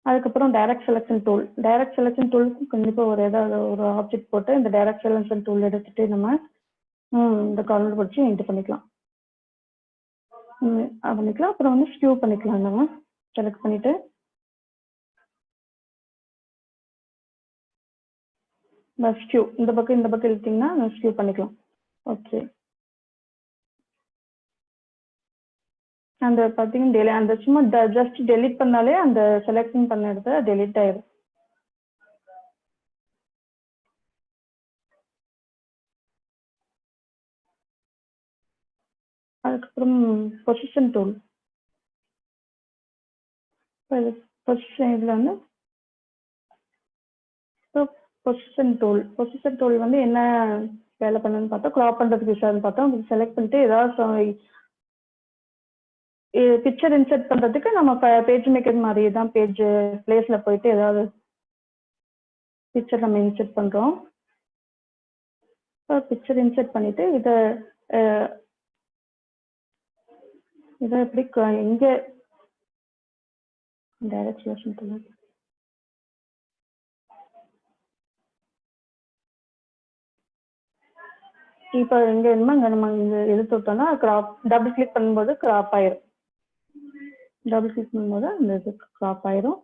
அதுக்கப்புறம் direct selection tool. Direct selection டூலுக்கு கண்டிப்பாக ஏதாவது ஒரு ஆப்ஜெக்ட் போட்டு இந்த டைரக்ட் செலக்ஷன் டூல் எடுத்துட்டு நம்ம இந்த கார்னர் பிடிச்சி என்டர் பண்ணிக்கலாம். பண்ணிக்கலாம். அப்புறம் வந்து ஸ்கியூ பண்ணிக்கலாம். நம்ம செலக்ட் பண்ணிட்டு ஸ்கியூ இந்த பக்கம் இழுத்தீங்கன்னா ஸ்கியூ பண்ணிக்கலாம். ஓகே அந்த பார்த்தீங்கன்னா அந்த சும்மா ஜஸ்ட் டெலிட் பண்ணாலே அந்த செலக்ஷன் பண்ண இடத்துல டெலிட் ஆயிடும். அதுக்கப்புறம் பொசிஷன் டூல். பொசிஷன் இதில் வந்து பொசிஷன் டூல் வந்து என்ன வேலை பண்ணுன்னு பார்த்தோம். கிராப் பண்ணுறதுக்கு யூஸ் ஆகுதுன்னு பார்த்தோம். செலக்ட் பண்ணிட்டு ஏதாவது பிக்சர் இன்சர்ட் பண்ணுறதுக்கு நம்ம பேஜ் மேக்கர் மாதிரி தான் பேஜ் பிளேஸில் போயிட்டு ஏதாவது பிக்சர் நம்ம இன்சர்ட் பண்ணுறோம். பிக்சர் இன்சர்ட் பண்ணிட்டு இதை எப்படி எங்கே டைரக்ட் செலக்ஷன் பண்ண இப்போ எங்க வேணுமோ அங்கே நம்ம இங்கே எடுத்து விட்டோம்னா கிராப் டபுள் கிளிக் பண்ணும்போது கிராப் ஆயிரும். டபுள் கிளிக் பண்ணும்போது அந்த இது கிராப் ஆயிரும்.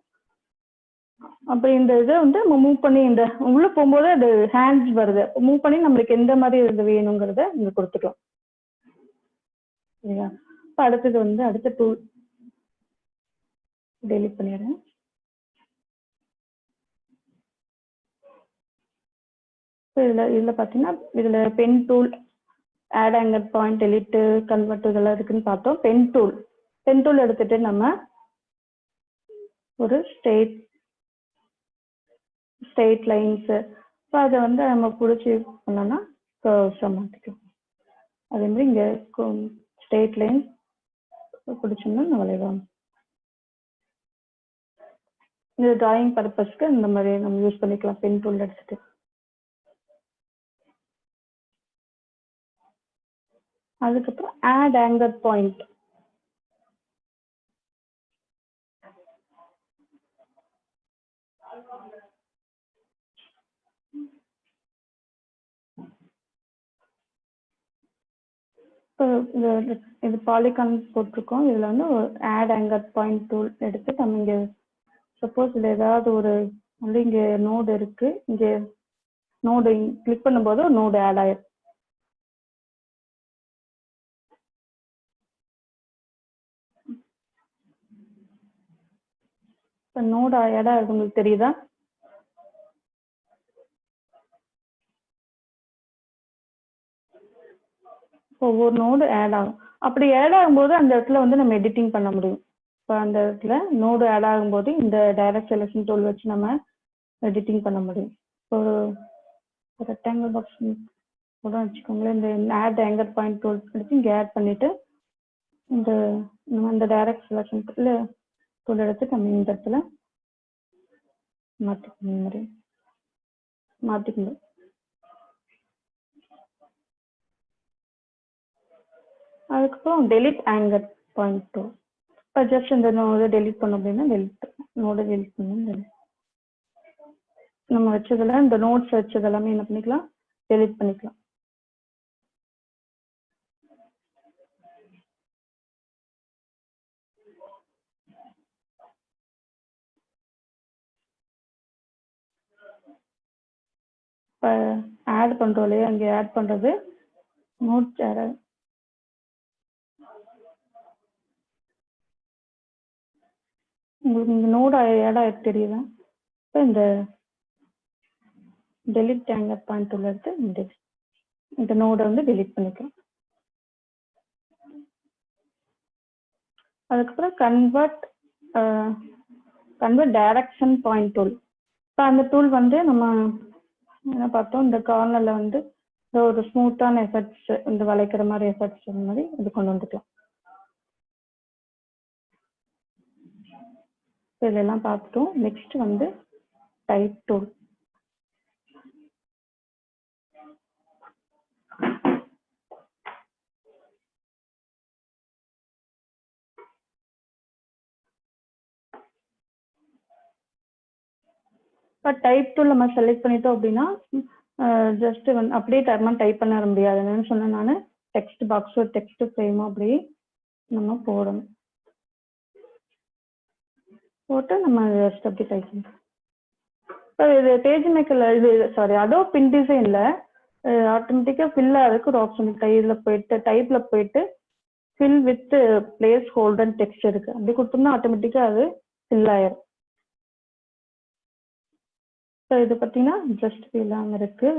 அப்போ இந்த இதை வந்து நம்ம மூவ் பண்ணி இந்த உள்ள போகும்போது அது ஹேண்ட்ஸ் வருது. மூவ் பண்ணி நம்மளுக்கு எந்த மாதிரி இது வேணுங்கிறத இங்க கொடுத்துக்கலாம். சரியா? இப்போ அடுத்தது வந்து அடுத்த டூல் டெலிட் பண்ணிடுறேன். இதுல பாத்தீங்கன்னா இதுல pen tool, add anchor point, delete, convert இதெல்லாம் இருக்குன்னு பார்த்தோம். பென் டூல் எடுத்துட்டு நம்ம ஒரு ஸ்ட்ரெயிட் லைன்ஸ் இப்போ அதை வந்து நம்ம பிடிச்சி பண்ணோம்னா கர்வ்ஸாக மாற்றிக்கலாம். அதே மாதிரி இங்கே ஸ்ட்ரெயிட் லைன் பிடிச்சோம்னா நம்ம வரையலாம். இந்த டிராயிங் பர்பஸ்க்கு இந்த மாதிரி நம்ம யூஸ் பண்ணிக்கலாம் பென் டூல் எடுத்துட்டு. அதுக்கப்புறம் ஆட் ஆங்கர் பாயிண்ட். இது பாலிகான் போட்டிருக்கோம். இதுல வந்து ஆட் ஆங்கர் பாயிண்ட் டூல் எடுத்து நம்ம இங்க சப்போஸ் இதுல ஏதாவது ஒரு வந்து இங்க நோடு இருக்கு, இங்க நோடு கிளிக் பண்ணும்போது ஒரு நோடு ஆட் ஆயிரும். இப்போ நோடு ஆட் ஆகுது உங்களுக்கு தெரியுதா? ஒவ்வொரு நோடு ஆட் ஆகும். அப்படி ஆட் ஆகும்போது அந்த இடத்துல வந்து நம்ம எடிட்டிங் பண்ண முடியும். இப்போ அந்த இடத்துல நோடு ஆட் ஆகும்போது இந்த டைரக்ட் செலக்ஷன் டூல் வச்சு நம்ம எடிட்டிங் பண்ண முடியும். ஒரு ரெக்டாங்கிள் பாக்ஸ் கூட வச்சுக்கோங்களேன். இந்த ஆட் ஆங்கர் பாயிண்ட் டூல் எடுத்து இங்கே ஆட் பண்ணிட்டு இந்த நம்ம இந்த டைரக்ட் செலக்ஷன் டூல் எடுத்து நம்ம இந்த இடத்துல மாற்றிக்கணும். அதுக்கப்புறம் டெலிட் ஆங்கர் பாயிண்ட் டூல். இப்போ ஜஸ்ட் இந்த நோட டெலிட் பண்ணோம் அப்படின்னா நோட டெலிட் பண்ணணும். நம்ம வச்சதெல்லாம் இந்த நோட்ஸ் வச்சதெல்லாமே என்ன பண்ணிக்கலாம், டெலிட் பண்ணிக்கலாம். இப்போ ஆட் பண்றோம் இல்லையா, அங்கே ஆட் பண்றது நோட்ஸ் ஆட். உங்களுக்கு இந்த நோட் ஆட் ஆகிட்டு தெரியுதா? இப்போ இந்த டெலிட் ஆங்கர் பாயிண்ட் டூல் எடுத்து இந்த நோடை வந்து டெலிட் பண்ணிக்கலாம். அதுக்கப்புறம் கன்வெர்ட் டைரக்ஷன் பாயிண்ட் டூல். இப்போ அந்த டூல் வந்து நம்ம என்ன பார்த்தோம், இந்த கார்னர்ல வந்து ஒரு ஸ்மூத்தான எஃபெக்ட்ஸ், இந்த வளைக்கிற மாதிரி எஃபெக்ட்ஸ் அந்த மாதிரி இது கொண்டு வந்துக்கலாம். இதெல்லாம் பார்த்துட்டோம். நெக்ஸ்ட் வந்து டைப் டூல். இப்போ டைப் டூல் நம்ம செலக்ட் பண்ணிட்டோம் அப்படின்னா ஜஸ்ட் வந்து அப்படியே டைப் பண்ண முடியாது. என்னன்னு சொன்னேன் நான், டெக்ஸ்ட் பாக்ஸோ டெக்ஸ்ட் ஃப்ரேமோ அப்படியே நம்ம போடணும். போட்டு நம்ம ஜஸ்ட் அப்படி டைப் பண்ணணும். இப்போ இது பேஜ் மேக்கர்ல அடோப் இன்டிசைன்ல ஆட்டோமேட்டிக்காக ஃபில் ஆகிறதுக்கு ஒரு ஆப்ஷன் இருக்கு. இதில் போயிட்டு டைப்ல போயிட்டு fill with placeholder text இருக்கு. அப்படி கொடுத்தோம்னா ஆட்டோமேட்டிக்காக அது ஃபில் ஆயிரும். ஸோ இது பார்த்தீங்கன்னா ஜஸ்டிஃபைலாம் இருக்கு,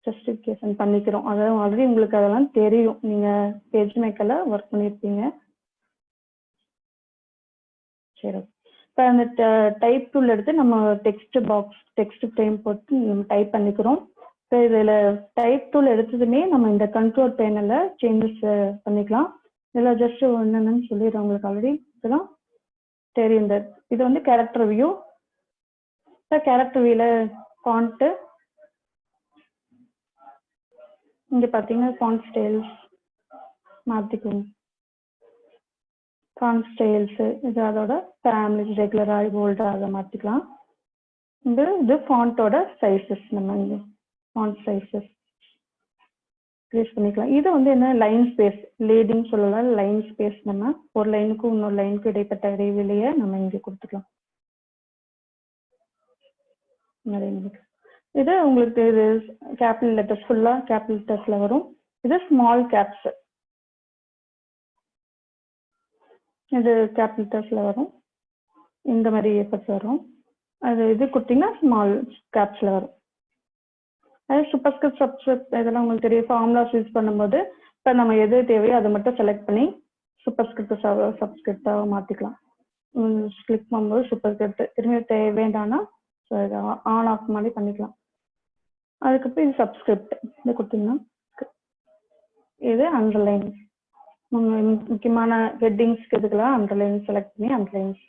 ஜஸ்டிஃபிகேஷன் பண்ணிக்கிறோம். அதாவது ஆல்ரெடி உங்களுக்கு அதெல்லாம் தெரியும், நீங்க பேஜ் மேக்கர்ல ஒர்க் பண்ணியிருப்பீங்க. சரி, இப்போ அந்த டைப் டூல் எடுத்து நம்ம டெக்ஸ்ட் பாக்ஸ் டெக்ஸ்ட் ஃப்ரேம் போட்டு நம்ம டைப் பண்ணிக்கிறோம். இப்போ இதில் டைப் டூல் எடுத்ததுமே நம்ம இந்த கண்ட்ரோல் பேனலில் சேஞ்சஸ் பண்ணிக்கலாம். இதில் ஜஸ்ட் என்னென்னு சொல்லிடுறேன் உங்களுக்கு ஆல்ரெடி இதெல்லாம் தெரியும். இது வந்து கேரக்டர் வியூ. இப்போ கேரக்டர் வியூல ஃபாண்ட்டு இங்கே பார்த்தீங்கன்னா ஃபாண்ட் ஸ்டைல்ஸ் மாற்றிக்கணும். ஃபாண்ட் ஸ்டைல்ஸு இது அதோட ஃபேமிலி ரெகுலராக போல்டாக அதை மாற்றிக்கலாம். இது ஃபாண்ட்டோட சைஸஸ், நம்ம இங்கே ஃபாண்ட் சைஸஸ் க்ரியேட் பண்ணிக்கலாம். இது வந்து என்ன, லைன் ஸ்பேஸ் லீடிங் சொல்லலாம். லைன் ஸ்பேஸ் நம்ம ஒரு லைனுக்கும் இன்னொரு லைனுக்கும் இடைப்பட்ட இடைவெளியை நம்ம இங்கே கொடுத்துக்கலாம். இது உங்களுக்கு இது கேபிட்டல் லெட்டர்ஸ், ஃபுல்லாக கேபிட்டல் லெட்டர்ஸ்ல வரும். இது ஸ்மால் கேப்ஸ், இது கேபிட்டல் லெட்டர்ஸ்ல வரும். இந்த மாதிரி எஃபெக்ட்ஸ் வரும். அது இது கொடுத்தீங்கன்னா ஸ்மால் கேப்ஸ்ல வரும். அது சூப்பர்ஸ்கிரிப்ட் சப்ஸ்கிரிப்ட் இதெல்லாம் உங்களுக்கு தெரியும். ஃபார்முலாஸ் யூஸ் பண்ணும்போது இப்போ நம்ம எது தேவையோ அதை மட்டும் செலக்ட் பண்ணி சூப்பர்ஸ்கிரிப்ட் சப்ஸ்கிரிப்டாக மாற்றிக்கலாம். கிளிக் பண்ணும்போது சூப்பர்ஸ்கிரிப்ட் திரும்பி வேண்டாம்னா ஆன் ஆஃப் மாதிரி பண்ணிக்கலாம். அதுக்கப்புறம் இது சப்ஸ்கிரிப்ட், இது கொடுத்தீங்கன்னா இது அண்டர்லைன், முக்கியமான ஹெட்டிங்ஸ்க்கு இதுக்கெல்லாம் அண்டர்லைன் செலக்ட் பண்ணி அண்டர்லைன்ஸ்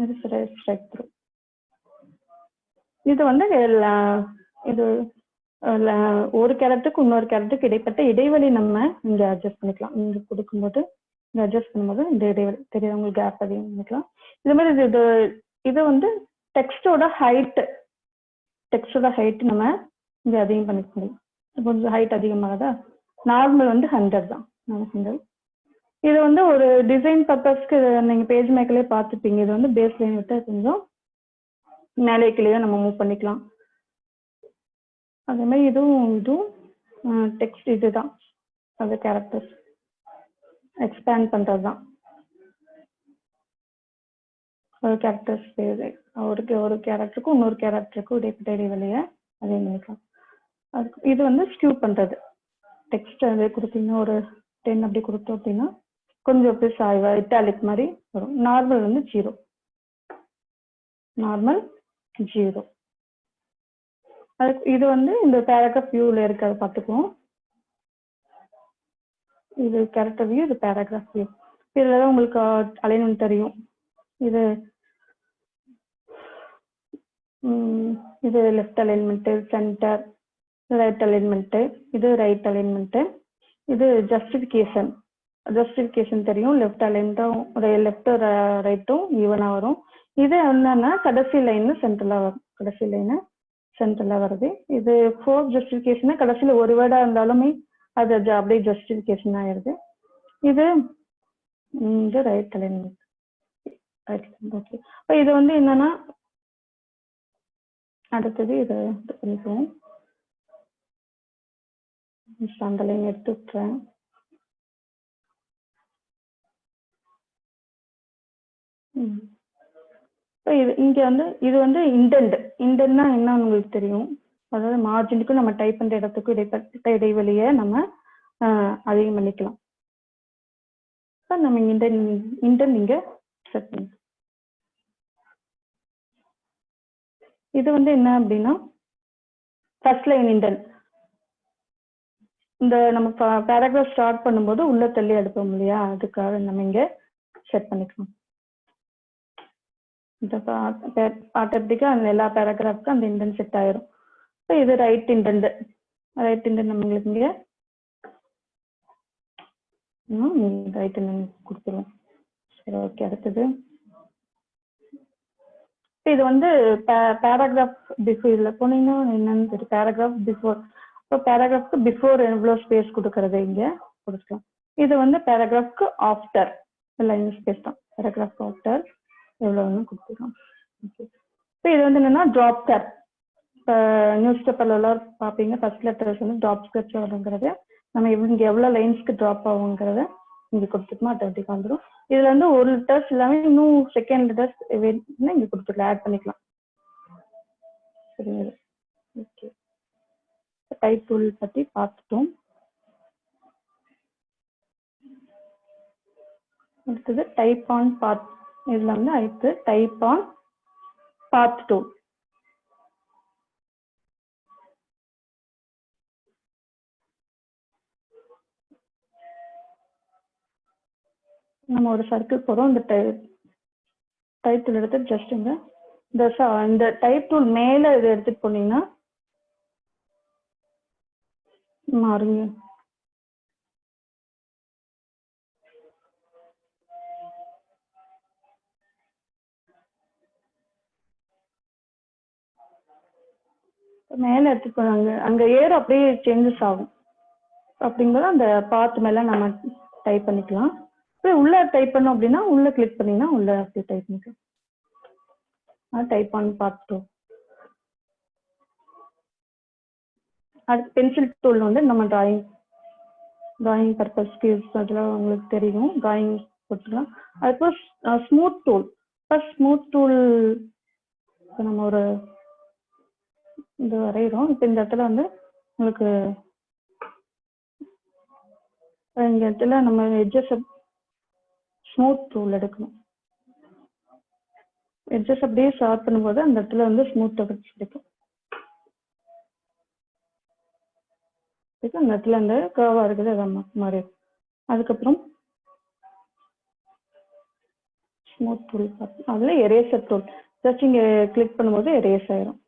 இது ஸ்ட்ரைக் த்ரூ. இது வந்து இது ஒரு கேரக்டருக்கு இன்னொரு கேரக்டருக்கு இடைப்பட்ட இடைவெளி நம்ம இங்கே அட்ஜஸ்ட் பண்ணிக்கலாம். இங்கே கொடுக்கும்போது இங்கே அட்ஜஸ்ட் பண்ணும்போது இந்த இடைவெளி தெரியும் உங்களுக்கு, கேப் அதிகம் பண்ணிக்கலாம். இது மாதிரி இது வந்து டெக்ஸ்டோட ஹைட்டு நம்ம இங்கே அதிகம் பண்ணிக்க முடியும். கொஞ்சம் ஹைட் அதிகமாகதா, நார்மல் வந்து 100 தான். 100. இது வந்து ஒரு டிசைன் பர்பஸ்க்கு நீங்கள் பேஜ் மேக்கர்லேயே பார்த்துப்பீங்க. இது வந்து பேஸ் லைன் விட்டு கொஞ்சம் மேலே கீழே நம்ம மூவ் பண்ணிக்கலாம். அதே மாதிரி இதுவும் டெக்ஸ்ட் இதுதான், அது கேரக்டர்ஸ் எக்ஸ்பேண்ட் பண்ணுறது தான். ஒரு கேரக்டர்ஸ் ஒரு கேரக்டருக்கும் இன்னொரு கேரக்டருக்கும் இடைப்பட்ட இடைவெளியை அதே பண்ணிக்கலாம். அதுக்கு இது வந்து ஸ்கியூ பண்றது. டெக்ஸ்ட் அதே கொடுத்தீங்கன்னா ஒரு 10 அப்படி கொடுத்தோம் அப்படின்னா கொஞ்சம் அப்படி சாய்வா இட்டாலிக் மாதிரி வரும். நார்மல் வந்து 0, நார்மல் 0. அதுக்கு இது வந்து இந்த பேராகிராஃப் வியூல இருக்கிறத பார்த்துக்குவோம். இது கேரக்டர் வியூ, இது பேராகிராஃப் வியூ. இதுல தான் உங்களுக்கு அலைன்மெண்ட் தெரியும். இது இது left alignment, centre, right alignment, இது ரைட் அலைன்மெண்ட், இது ஜஸ்டிஃபிகேஷன். ஜஸ்டிஃபிகேஷன் தெரியும். லெஃப்ட் அலைன்மெண்ட்டும் லெஃப்ட் ரைட்டும் ஈவனா வரும். இது என்னன்னா கடைசி லைன் சென்டர்ல வரும். கடைசி லைன் சென்டர்ல வருது. இது ஃபோர்த் ஜஸ்டிஃபிகேஷன், கடைசியில ஒரு வேர்டா இருந்தாலுமே அது அப்படியே ஜஸ்டிஃபிகேஷன் ஆயிருது. இது ரைட் அலைன்மெண்ட். ஓகே. இப்போ இது வந்து என்னன்னா அடுத்தது இதை பண்ணிக்குவோம். அந்த லைன் எடுத்து விட்டுறேன். இப்போ இது இங்க வந்து இது வந்து இண்டென்ட். இண்டென்ட்னா என்னன்னு உங்களுக்கு தெரியும். அதாவது மார்ஜினுக்கும் நம்ம டைப் பண்ற இடத்துக்கும் இடைப்பட்ட இடைவெளியை நம்ம அதிகம் பண்ணிக்கலாம். நம்ம இண்டென்ட் இங்க செட் பண்ணி இது வந்து என்ன அப்படின்னா ஃபர்ஸ்ட் லைன் இண்டென்ட். இந்த நம்ம பேராகிராஃப் ஸ்டார்ட் பண்ணும்போது உள்ள தள்ளி எடுப்போம் இல்லையா, அதுக்காக நம்ம இங்க செட் பண்ணிக்கலாம். இந்த ஆட்டோமேட்டிக்கா அந்த எல்லா பேராகிராஃப்க்கும் அந்த இண்டென்ட் செட் ஆயிரும். இது ரைட் இண்டென்ட். ரைட் இண்டென்ட் நம்மளுக்கு இங்க ரைட் இண்டென்ட் கொடுத்துருவோம். சரி, ஓகே. அடுத்தது இது வந்து பேராகிராஃப் பிஃபோர். இதுல போனீங்கன்னா என்னன்னு தெரியும். Paragraph before. இப்போ பேராகிராஃப்க்கு பிஃபோர் எவ்வளோ ஸ்பேஸ் கொடுக்கறது இங்க கொடுக்கலாம். இது வந்து பேராகிராஃப்க்கு ஆஃப்டர் லைன் ஸ்பேஸ் தான். பேராகிராஃப் ஆஃப்டர் எவ்வளோன்னு கொடுத்துக்கலாம். ஓகே. இப்போ இது வந்து என்னன்னா ட்ராப் கேர். இப்போ நியூஸ் பேப்பர்ல எல்லாம் பார்ப்பீங்க, ஃபர்ஸ்ட் லெட்டர்ஸ் வந்து ட்ராப் ஸ்கெட்ச் வருங்கிறது. நம்ம இங்க எவ்வளோ லைன்ஸ்க்கு ட்ராப் ஆகுங்கிறத இங்க கொடுத்துக்கணும். ஆட்டோமேட்டிக்காக வந்துடும். இதுல வந்து ஒரு லெட்டர்ஸ் எல்லாமே இன்னும் செகண்ட் லெட்டர்ஸ் வேணும்னா இங்க கொடுத்துக்கலாம், ஆட் பண்ணிக்கலாம். சரிங்க. ஓகே. டைப் டூல் பத்தி பார்த்துட்டோம். அடுத்தது டைப் ஆன் பாத். இதுல வந்து அடுத்து டைப் ஆன் பாத் டூல். நம்ம ஒரு சர்க்கிள் போறோம். இந்த டைப் டூல் எடுத்து ஜஸ்ட் இந்த டைப் டூல் மேல இது எடுத்துட்டு போனீங்கன்னா மாறுங்க. மேல எடுத்துட்டு போனாங்க அங்க ஏர் அப்படியே சேஞ்சஸ் ஆகும். அப்படிங்கும்போது அந்த பாத் மேல நம்ம டைப் பண்ணிக்கலாம். இப்போ உள்ள டைப் பண்ணோம் அப்படின்னா உள்ள கிளிக் பண்ணீங்கன்னா உள்ள அப்படியே டைப் பண்ணிக்கலாம். Type on path tool. அடுத்து பென்சில் டூல் வந்து நம்ம டிராயிங் பர்பஸ்க்கு யூஸ் அதெல்லாம் உங்களுக்கு தெரியும். டிராயிங் போட்டுக்கலாம். அதுக்கப்புறம் smooth tool. First smooth tool நம்ம ஒரு இது வரைகிறோம். இப்போ இந்த இடத்துல வந்து உங்களுக்கு இந்த இடத்துல நம்ம எட்ஜஸ் ஸ்மூத் டூல் எடுக்கணும். எட்ஜஸ் அப்படியே ஷார்ப் பண்ணும்போது அந்த இடத்துல வந்து ஸ்மூத் எஃபெக்ட்ஸ் கிடைக்கும். அந்த இடத்துல அந்த கர்வா இருக்குது அது மாதிரி. அதுக்கப்புறம் ஸ்மூத் டூல் அதுல எரேசர் டூல். ஜஸ்ட் இங்க கிளிக் பண்ணும்போது எரேஸ் ஆயிரும்.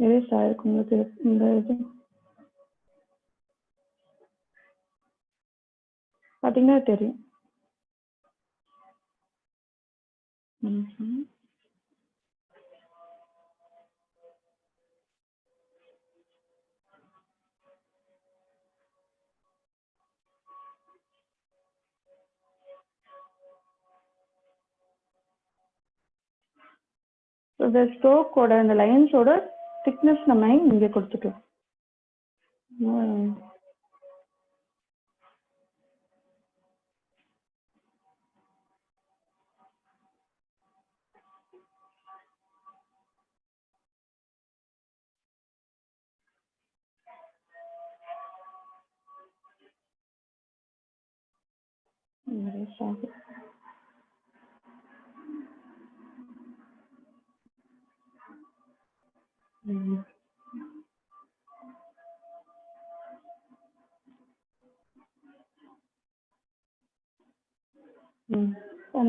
எரேஸ் ஆயிருக்கும் உங்களுக்கு இந்த இது பாத்தீங்கன்னா தெரியும். இந்த ஸ்ட்ரோக்கோட இந்த லைன்ஸோட திக்னஸ் நம்ம இங்க கொடுத்துக்கலாம். erase ஆகும்.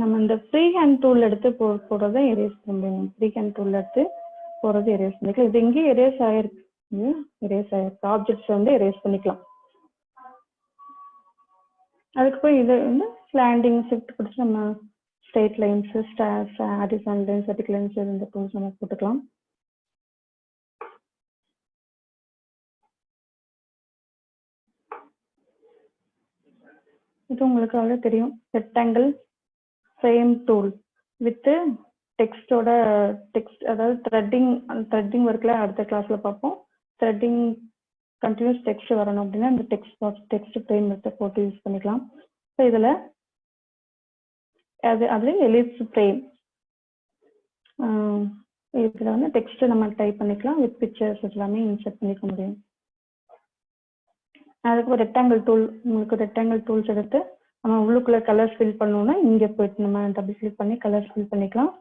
நம்ம இந்த ஃப்ரீ ஹேண்ட் டூல் எடுத்து போடுறத எரேஸ் பண்ணுவோம். ஃப்ரீ ஹேண்ட் டூல் எடுத்து போடுறது எரேஸ் பண்ணிக்கலாம். இது எங்கேயும் எரேஸ் ஆயிருக்கு. எரேஸ் ஆயிருக்கு. ஆப்ஜெக்ட்ஸ் வந்து எரேஸ் பண்ணிக்கலாம். அதுக்கப்புறம் இது வந்து ஸ்லாண்டிங் ஷிஃப்ட் பிடிச்சி நம்ம straight lines, horizontal lines, vertical lines இந்த டூல்ஸ் நம்ம போட்டுக்கலாம். இது உங்களுக்கு அவ்வளோ தெரியும். ரெக்டாங்கிள் ஃப்ரேம் டூல் வித் டெக்ஸ்டோட டெக்ஸ்ட், அதாவது த்ரெட்டிங் ஒர்க்ல அடுத்த கிளாஸ்ல பார்ப்போம். த்ரெட்டிங் கண்டினியூஸ் டெக்ஸ்ட் வரணும் அப்படின்னா இந்த டெக்ஸ்ட் ஃப்ரேம் மெத்தட் போட்டு யூஸ் பண்ணிக்கலாம். ஸோ இதில் அதுலேயும் எலிப்ஸ் ஃப்ரேம், இதில் வந்து டெக்ஸ்ட் நம்ம டைப் பண்ணிக்கலாம். வித் பிக்சர்ஸ் எல்லாமே இன்சர்ட் பண்ணிக்க முடியும். அதுக்கு ரெக்டாங்கிள் டூல், உங்களுக்கு ரெக்டாங்கிள் டூல்ஸ் எடுத்து நம்ம உள்ளுக்குள்ள கலர்ஸ் ஃபில் பண்ணோம்னா இங்கே போயிட்டு நம்ம டபுள் கிளிக் பண்ணி கலர்ஸ் ஃபில் பண்ணிக்கலாம்.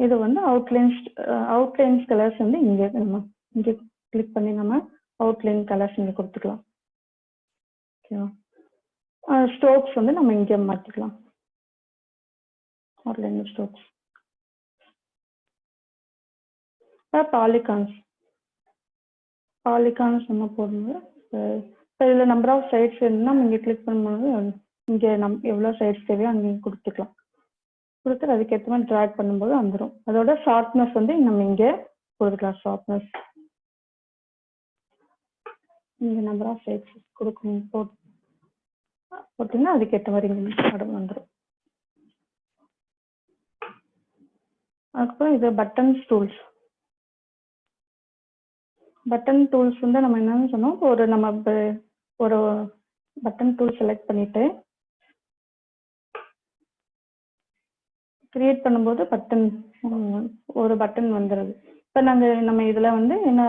இது வந்து அவுட்லைன்ஸ் கலர்ஸ் வந்து இங்கே நம்ம இங்கே கிளிக் பண்ணி நம்ம அவுட்லைன் கலர்ஸ் இங்கே கொடுத்துக்கலாம். ஓகேவா? ஸ்ட்ரோக்ஸ் வந்து நம்ம இங்கே மாற்றிக்கலாம். Outline strokes. பாலிகான்ஸ் நம்ம போடும்போது இப்போ இதில் நம்பர் ஆஃப் சைட்ஸ் இருந்தால் நம்ம இங்கே கிளிக் பண்ணும்போது இங்கே எவ்வளோ சைட்ஸ் தேவையோ அங்கே கொடுத்துக்கலாம். கொடுத்து அதுக்கேற்ற மாதிரி ட்ராக் பண்ணும்போது வந்துடும். அதோட ஷார்ப்னஸ் வந்து நம்ம இங்கே கொடுத்துக்கலாம். ஷார்ப்னஸ் இங்கே நம்பர் ஆஃப் சைட்ஸ் கொடுக்கணும் போட்டிங்கன்னா அதுக்கேற்ற மாதிரி இங்கே வந்துடும். அதுக்கப்புறம் இது பட்டன்ஸ் டூல்ஸ். பட்டன் டூல்ஸ் வந்து நம்ம என்னன்னு சொன்னோம், ஒரு பட்டன் டூல் செலக்ட் பண்ணிட்டு கிரியேட் பண்ணும்போது ஒரு பட்டன் வந்துடுது. இப்போ நம்ம இதில் வந்து என்ன,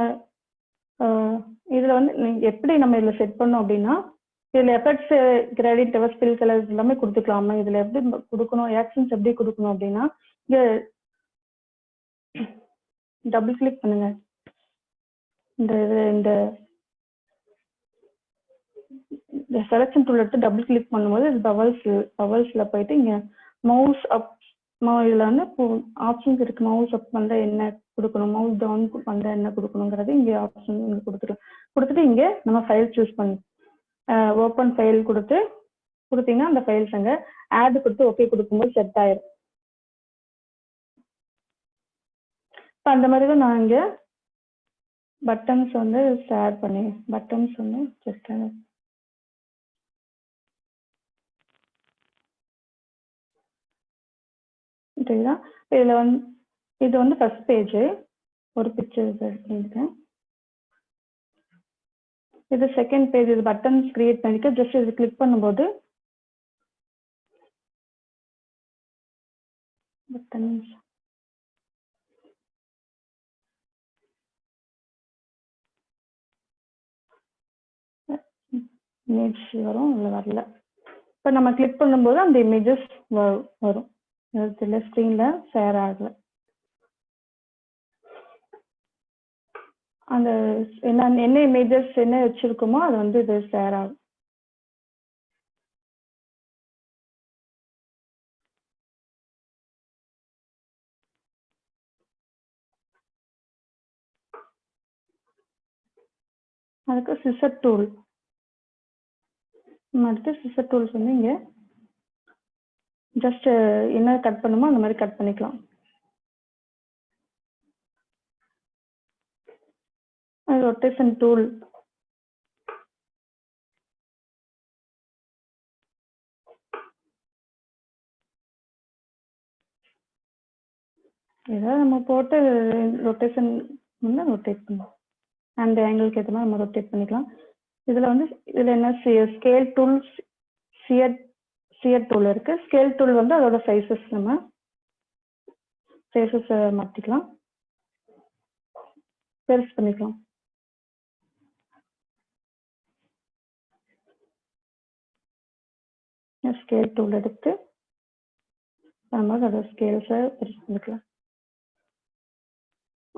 இதில் வந்து எப்படி நம்ம இதில் செட் பண்ணோம் அப்படின்னா, இதில் எஃபெக்ட்ஸ், கிரேடியன்ட், ஃபில் கலர்ஸ் எல்லாமே கொடுத்துக்கலாமா. இதில் எப்படி கொடுக்கணும், ஆக்ஷன்ஸ் எப்படி கொடுக்கணும் அப்படின்னா, இங்கே டபுள் கிளிக் பண்ணுங்க. இந்த செலக்ஷன் டூல் எடுத்து டபுள் கிளிக் பண்ணும்போது பவல்ஸ்ல போயிட்டு இங்க மவுஸ் அப், இதுல வந்து ஆப்ஷன்ஸ் இருக்கு. மவுஸ் அப் வந்தா என்ன கொடுக்கணும், மவுஸ் டவுன் வந்தா என்ன கொடுக்கணுங்கிறது இங்க ஆப்ஷன் இங்க கொடுத்துட்டு இங்க நம்ம ஃபைல் சூஸ் பண்ணி ஓப்பன் ஃபைல் கொடுத்தீங்கன்னா அந்த ஃபைல்ஸ் அங்க ஆட் கொடுத்து ஓகே கொடுக்கும்போது செட் ஆயிரும். இப்போ அந்த மாதிரி தான் நான் இங்க பட்டன்ஸ் வந்து ஷேர் பண்ணி பட்டன்ஸ் வந்து ஜஸ்ட் சரிங்களா. இதுல வந்து இது வந்து ஃபர்ஸ்ட் பேஜ், ஒரு பிக்சர் எடுத்துருக்கேன். இது செகண்ட் பேஜ். இது பட்டன்ஸ் கிரியேட் பண்ணிக்க. ஜஸ்ட் இது கிளிக் பண்ணும்போது பட்டன்ஸ் இமேஜ் வரும், இல்லை வரல. இப்போ நம்ம கிளிக் பண்ணும்போது அந்த இமேஜஸ் வரும். ஸ்க்ரீன்ல ஷேர் ஆகல. அந்த என்ன இமேஜஸ் என்ன வச்சிருக்கோமோ அது வந்து இது ஷேர் ஆகும். அதுக்கு சிசர் டூல், அடுத்து சிசர் டூல்ஸ் வந்து இங்க ஜஸ்ட் என்ன கட் பண்ணுமோ அந்த மாதிரி கட் பண்ணிக்கலாம். அது ரொட்டேஷன் டூல், ஏதாவது நம்ம போட்டு ரொட்டேஷன் ரொட்டேட் பண்ணலாம். அந்த ஆங்கிளுக்கு ஏற்ற மாதிரி நம்ம ரொட்டேட் பண்ணிக்கலாம். இதுல வந்து என்ன ஸ்கேல் டூல், சியர் டூல் இருக்கு. ஸ்கேல் டூல் வந்து அதோட சைஸஸ் நம்ம மாத்திக்கலாம், பெருசு பண்ணிக்கலாம். ஸ்கேல் டூல் எடுத்து நம்ம அதோட ஸ்கேல்ஸை பெருசு பண்ணிக்கலாம்.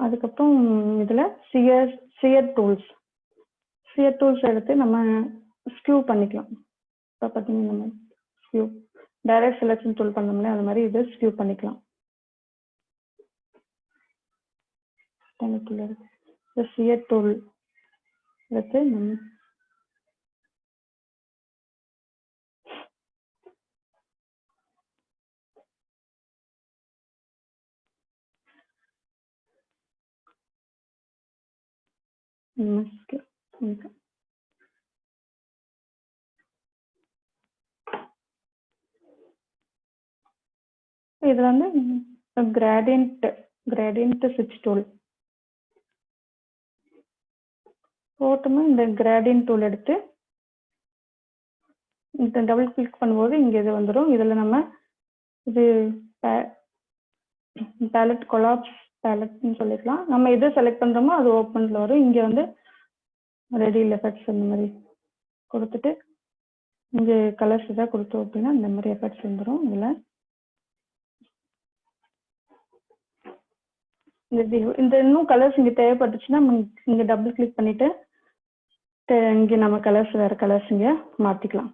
அதுக்கப்புறம் இதில் சியர் டூல்ஸ் எடுத்து நம்ம ஸ்கியூ பண்ணிக்கலாம். இப்போ பார்த்தீங்கன்னா நம்ம ஸ்கியூ டைரக்ட் செலெக்ஷன் டூல் பண்ணோம்ல, அது மாதிரி இது ஸ்கியூ பண்ணிக்கலாம். சியர் டூல் எடுத்து நம்ம இது வந்து கிரேடியன்ட் ஸ்விட்ச் டூல் போட்டோம்னா இந்த கிரேடியன்ட் டூல் எடுத்து இந்த டபுள் கிளிக் பண்ணும்போது இங்கே இது வந்துடும். இதில் நம்ம இது பேலட் கொலாப்ஸ் பேலட்னு சொல்லிக்கலாம். நம்ம எது செலக்ட் பண்ணுறோமோ அது ஓப்பனில் வரும். இங்கே வந்து ரெடியில் எஃபெக்ட்ஸ் இந்த மாதிரி கொடுத்துட்டு இங்கே கலர்ஸ் இதாக கொடுத்தோம் அப்படின்னா இந்த மாதிரி எஃபெக்ட்ஸ் வந்துடும். இதில் இந்த இன்னும் கலர்ஸ் இங்கே தேவைப்பட்டுச்சுன்னா இங்கே டபுள் கிளிக் பண்ணிவிட்டு இங்கே நம்ம கலர்ஸ் வேறு கலர்ஸ் இங்கே மாற்றிக்கலாம்.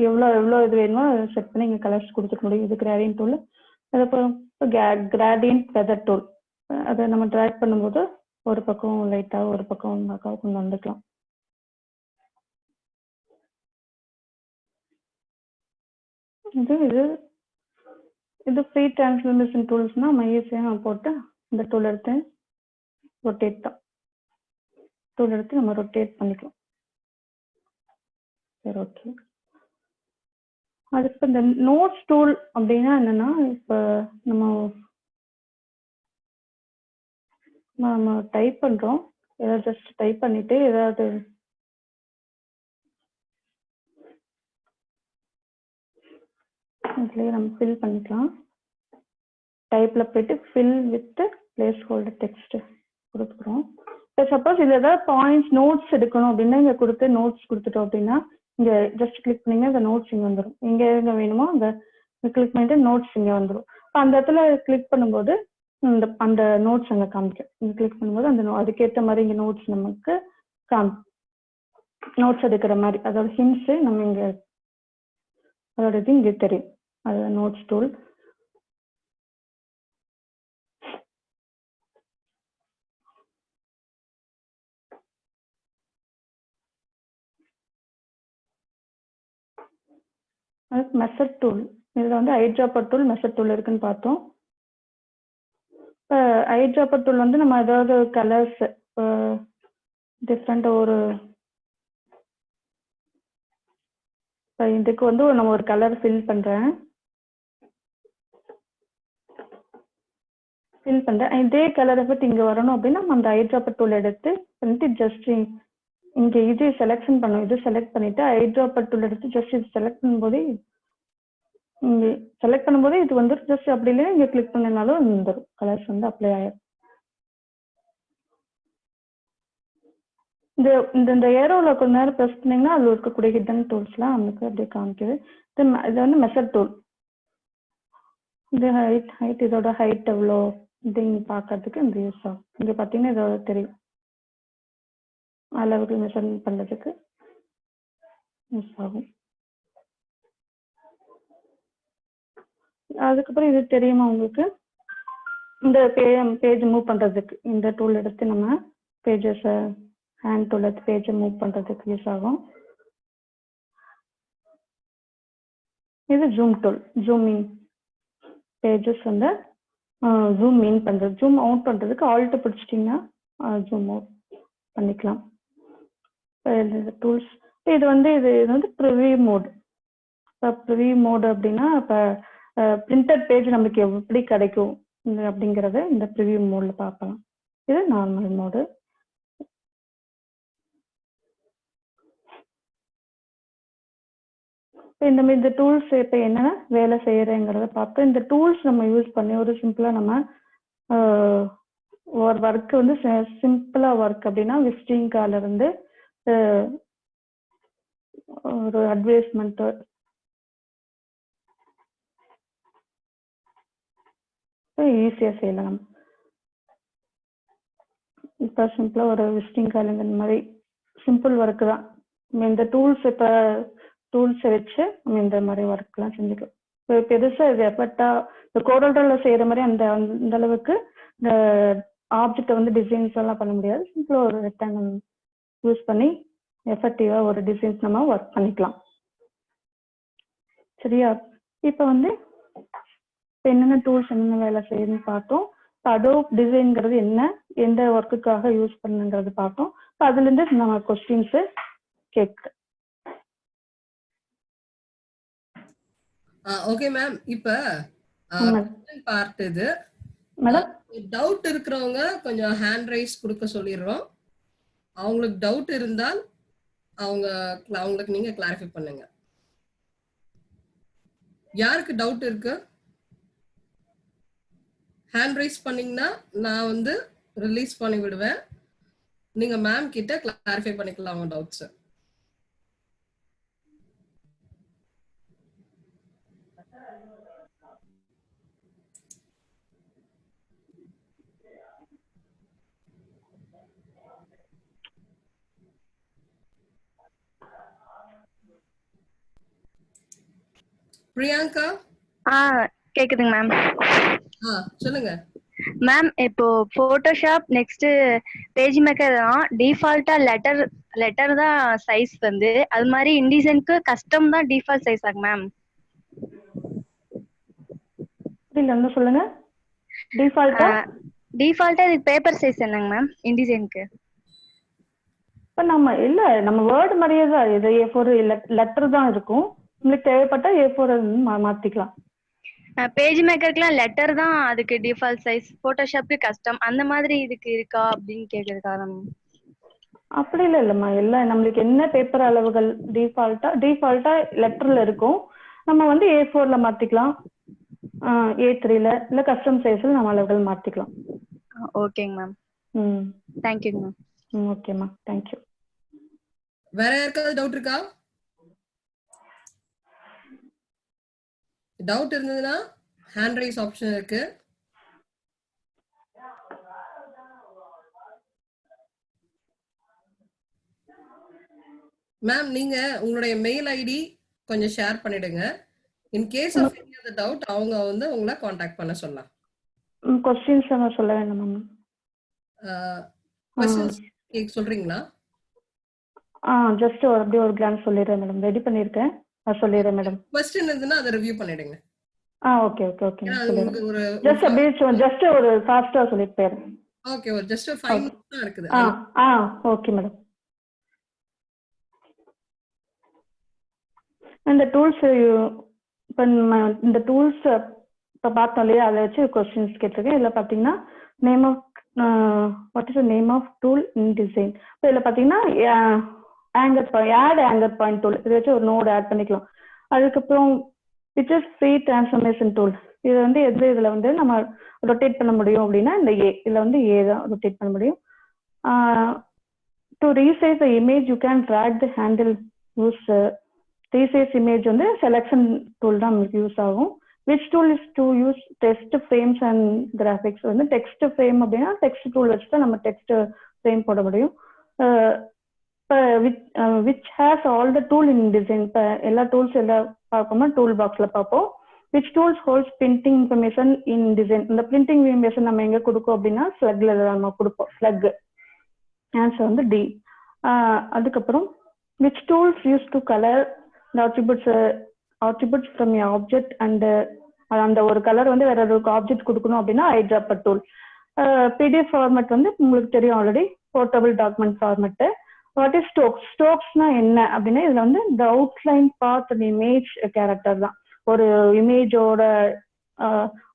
எவ்வளோ இது வேணுமோ செட் பண்ணி இங்கே கலர்ஸ் கொடுத்துக்க முடியும். இது கிரேடியன்ட் டூல். அதுக்கப்புறம் கிரேடியன்ட் வெதர் டூல், அதை நம்ம ட்ராக் பண்ணும்போது ஒரு பக்கம் லைட்டாக ஒரு பக்கம் கொண்டு வந்துக்கலாம். இது ஃப்ரீ டிரான்ஸ்ஃபர்மேஷன் டூல்ஸ்னா நம்ம ஈஸியாக போட்டு இந்த டூல் எடுத்து நம்ம ரொட்டேட் பண்ணிக்கலாம். சரி, ஓகே. அதுக்கு இந்த நோட்ஸ் டூல் அப்படின்னா என்னன்னா, இப்போ நம்ம டைப் பண்றோம், ஏதாவது ஜஸ்ட் டைப் பண்ணிட்டு ஏதாவது இதுலயே நம்ம ஃபில் பண்ணிக்கலாம். டைப்ல போயிட்டு fill with placeholder text கொடுத்துக்கிறோம். இப்போ சப்போஸ் இதில் ஏதாவது பாயிண்ட்ஸ் நோட்ஸ் எடுக்கணும் அப்படின்னா இங்கே கொடுத்து நோட்ஸ் கொடுத்துட்டோம் அப்படின்னா இங்கே ஜஸ்ட் கிளிக் பண்ணிங்கன்னா இந்த நோட்ஸ் இங்கே வந்துடும். இங்கே எங்கே வேணுமோ அந்த கிளிக் பண்ணிட்டு நோட்ஸ் இங்கே வந்துடும். இப்போ அந்த இடத்துல கிளிக் பண்ணும்போது அந்த நோட்ஸ் அங்கே காமிக்கும். இங்கே கிளிக் பண்ணும்போது அதுக்கேற்ற மாதிரி இங்கே நோட்ஸ் நமக்கு நோட்ஸ் எடுக்கிற மாதிரி அதோட ஹிண்ட்ஸு நம்ம இங்கே அதோட இது இங்கே தெரியும். அது நோட்ஸ் டூல். அதுக்கு மெஷர் டூல். இதில் வந்து ஐட்ராப்பர் டூல், மெஷர் டூல் இருக்குன்னு பார்த்தோம். இப்போ ஐட்ராப்பர் டூல் வந்து நம்ம ஏதாவது கலர்ஸ் டிஃப்ரெண்ட் ஒரு இப்போ இதுக்கு வந்து நம்ம ஒரு கலர் ஃபில் பண்ணுறேன். இதே கலர் எஃபெக்ட் இங்கே வரணும் அப்படின்னா நம்ம அந்த ஐட்ராப்பர் டூல் எடுத்து பண்ணிட்டு ஜஸ்ட் இங்கே இது செலெக்ஷன் பண்ணணும். இது செலக்ட் பண்ணிட்டு ஐட்ராப்பர் டூல் எடுத்து ஜஸ்ட் இது செலக்ட் பண்ணும்போதே இங்கே செலக்ட் பண்ணும்போதே இது வந்துடும். ஜஸ்ட் அப்படி இல்லையா இங்கே கிளிக் பண்ணினாலும் வந்துடும், கலர்ஸ் வந்து அப்ளை ஆயிடும். இந்த ஏரோவில் கொஞ்ச நேரம் ப்ரெஸ் பண்ணிங்கன்னா அதில் இருக்கக்கூடிய ஹிடன் டூல்ஸ்லாம் நமக்கு அப்படியே காமிக்குது. இது வந்து மெஷர் டூல். இது ஹைட் இதோட ஹைட் எவ்வளோ இப்படின்னு பார்க்கறதுக்கு இந்த யூஸ் ஆகும். இங்கே பார்த்தீங்கன்னா இதோட தெரியும், அளவுக்கு மெஷர் பண்ணுறதுக்கு யூஸ் ஆகும். அதுக்கப்புறம் இது தெரியுமா உங்களுக்கு, இந்த பேஜ் மூவ் பண்ணுறதுக்கு இந்த டூல் எடுத்து நம்ம பேஜஸை ஹேண்ட் டூல் எடுத்து பேஜை மூவ் பண்ணுறதுக்கு யூஸ் ஆகும். இது zoom tool. Zoom in pages வந்து ஜூம் இன் பண்ணுறது, ஜூம் அவுட் பண்ணுறதுக்கு ஆல்ட் பிடிச்சிட்டிங்கன்னா ஜூம் அவுட் பண்ணிக்கலாம். டூல்ஸ் இது வந்து ப்ரிவியூ மோட். இப்போ ப்ரிவியூ மோட் அப்படின்னா இப்போ பிரிண்டட் பேஜ் நமக்கு எப்படி கிடைக்கும் அப்படிங்கிறத இந்த ப்ரிவியூ மோடில் பார்க்கலாம். இது நார்மல் மோடு. இந்த டூல்ஸ் இப்போ என்னென்ன வேலை செய்யறேங்கிறத பார்த்து இந்த டூல்ஸ் நம்ம யூஸ் பண்ணி ஒரு சிம்பிளாக நம்ம ஒரு ஒர்க் வந்து சிம்பிளாக ஒர்க் அப்படின்னா விசிட்டிங் கார்டில் இருந்து ஒரு அட்வர்டைஸ்மெண்ட் ஈஸியாக செய்யலாம் நம்ம. இப்போ சிம்பிளாக ஒரு விசிட்டிங் கார்டு இந்த மாதிரி சிம்பிள் ஒர்க்கு தான். இந்த டூல்ஸ் இப்போ டூல்ஸை வச்சு நம்ம இந்த மாதிரி ஒர்க்லாம் செஞ்சுக்கலாம். இப்போ பெருசாக இது எஃபர்ட்டாக இந்த கோரல்ட்ராவில் செய்கிற மாதிரி அந்த அளவுக்கு இந்த ஆப்ஜெக்டை வந்து டிசைன்ஸ் எல்லாம் பண்ண முடியாது. சிம்பிளாக ஒரு ரெக்டாங்கிள் யூஸ் பண்ணி எஃபெக்டிவாக ஒரு டிசைன்ஸ் நம்ம ஒர்க் பண்ணிக்கலாம். சரியா? இப்போ வந்து இப்போ என்னென்ன டூல்ஸ் என்னென்ன வேலை செய்யுதுன்னு பார்த்தோம். இப்போ அடோப் டிசைன்ங்கிறது என்ன, எந்த ஒர்க்குக்காக யூஸ் பண்ணுங்கிறது பார்த்தோம். இப்போ அதுலேருந்து நம்ம கொஸ்டின்ஸு கேட்குறேன். Okay ma'am. இப்போ பார்ட் இது மேடம் டவுட் இருக்கிறவங்க கொஞ்சம் ஹேண்ட் ரைஸ் கொடுக்க சொல்லிடுறோம். அவங்களுக்கு டவுட் இருந்தால் அவங்களுக்கு நீங்க கிளாரிஃபை பண்ணுங்க. யாருக்கு டவுட் இருக்கு ஹேண்ட் ரைஸ் பண்ணீங்கன்னா நான் வந்து ரிலீஸ் பண்ணி விடுவேன். நீங்க மேம் கிட்ட கிளாரிஃபை பண்ணிக்கலாம் உங்க டவுட்ஸ். பிரியங்கா கேக்குதுங்க மேம். சொல்லுங்க மேம். இப்போ போட்டோஷாப் நெக்ஸ்ட் பேஜ் மேக்கர் தான் டிஃபால்ட்டா லெட்டர் தான் சைஸ் வந்து, அது மாதிரி இன்டிசைனுக்கு கஸ்டம் தான் டிஃபால்ட் சைஸ் ஆகும் மேம். இல்ல என்ன சொல்லுங்க. டிஃபால்ட்டா இது பேப்பர் சைஸ் என்னங்க மேம் இன்டிசைனுக்கு? இப்போ நம்ம வேர்டு மாதிரியே தான் இது A4 லெட்டர் தான் இருக்கும். உங்களுக்கு தேவைப்பட்டா A4 மாத்திக்கலாம். பேஜ் மேக்கருக்குலாம் லெட்டர் தான் அதுக்கு டிஃபால்ட் சைஸ், போட்டோஷாப்க்கு கஸ்டம் அந்த மாதிரி இதுக்கு இருக்கா அப்படின்னு கேக்குறதுக்காக. அப்படி இல்லம்மா, எல்லாம் நம்மளுக்கு என்ன பேப்பர் அளவுகள் டிஃபால்ட்டா லெட்டர்ல இருக்கும். நம்ம வந்து A4ல மாத்திக்கலாம், A3ல இல்ல கஸ்டம் சைஸ்ல நம்ம அளவுகள் மாத்திக்கலாம். ஓகேங்க மேம். தேங்க்யூங்க மேம். ஓகேம்மா, தேங்க்யூ. வேற யாருக்காவது டவுட் இருக்கா? டவுட் இருந்ததுன்னா ஹேண்ட் ரைஸ் ஆப்ஷன் இருக்கு. மேம் நீங்க உங்களுடைய மெயில் ஐடி கொஞ்சம் ஷேர் பண்ணிடுங்க. In case of any other doubt அவங்க வந்து உங்களை காண்டாக்ட் பண்ண சொல்லலாம். क्वेश्चंस எல்லாம் சொல்ல வேண்டாம் மேம். क्वेश्चंस சொல்றீங்களா? ஜஸ்ட் அப்படியே ஒரு glance சொல்லிறேன் மேடம். ரெடி பண்ணிருக்கேன், நான் சொல்லிறேன் மேடம். क्वेश्चन இருந்தனா அத ரிவ்யூ பண்ணிடுங்க. Okay okay okay. ஜஸ்ட் அப்படியே ஜஸ்ட் ஒரு ஃபாஸ்டா சொல்லிட்டு போறேன். ஓகே, ஒரு ஜஸ்ட் 5 மினிட்ஸ் தான் இருக்குது. Okay madam. இந்த டூல்ஸ் இப்போ இந்த டூல்ஸ் இப்போ பார்த்தோம் இல்லையா, அதை வச்சு கொஸ்டின்ஸ் கேட்டிருக்கேன். இதில் பார்த்தீங்கன்னா name of what is the name of tool InDesign. இப்போ இதில் பார்த்தீங்கன்னா ஆட் ஆங்கர் பாயிண்ட் டூல், இதை வச்சு ஒரு நோடு ஆட் பண்ணிக்கலாம். அதுக்கப்புறம் which is free transformation tool, இது வந்து இதில் வந்து நம்ம ரொட்டேட் பண்ண முடியும் அப்படின்னா இந்த இதில் வந்து தான் ரொட்டேட் பண்ண முடியும். To resize the image you can drag the handle use. Resize image வந்து செலக்ஷன் டூல் தான் நமக்கு யூஸ் ஆகும். Which tool is to use text frames and graphics. வந்து டெக்ஸ்ட் ஃப்ரேம் அப்படின்னா டெக்ஸ்ட் டூல் வச்சு தான் நம்ம டெக்ஸ்ட் ஃப்ரேம் போட முடியும். இப்போ which has all the tool InDesign. இப்போ எல்லா டூல்ஸ் எல்லாம் பார்ப்போம்னா டூல் பாக்ஸில் பார்ப்போம். Which tools holds printing information InDesign. இந்த பிரிண்டிங் இன்ஃபர்மேஷன் நம்ம எங்கே கொடுப்போம் அப்படின்னா ஸ்லக்ல நம்ம கொடுப்போம். ஸ்லக் ஆன்சர் வந்து டி. அதுக்கப்புறம் which tools use to colour attributes from a object and அந்த ஒரு கலர் வந்து வேற ஒரு ஆப்ஜெக்ட் கொடுக்கணும் அப்படின்னா ஐட்ராப்பர் டூல். PDF ஃபார்மேட் வந்து உங்களுக்கு தெரியும் already, portable document format. What is strokes. ஸ்டோக்ஸ்னா என்ன அப்படின்னா இதுல வந்து இந்த அவுட்லைன் பார்ட் இமேஜ் கேரக்டர் தான். ஒரு இமேஜோட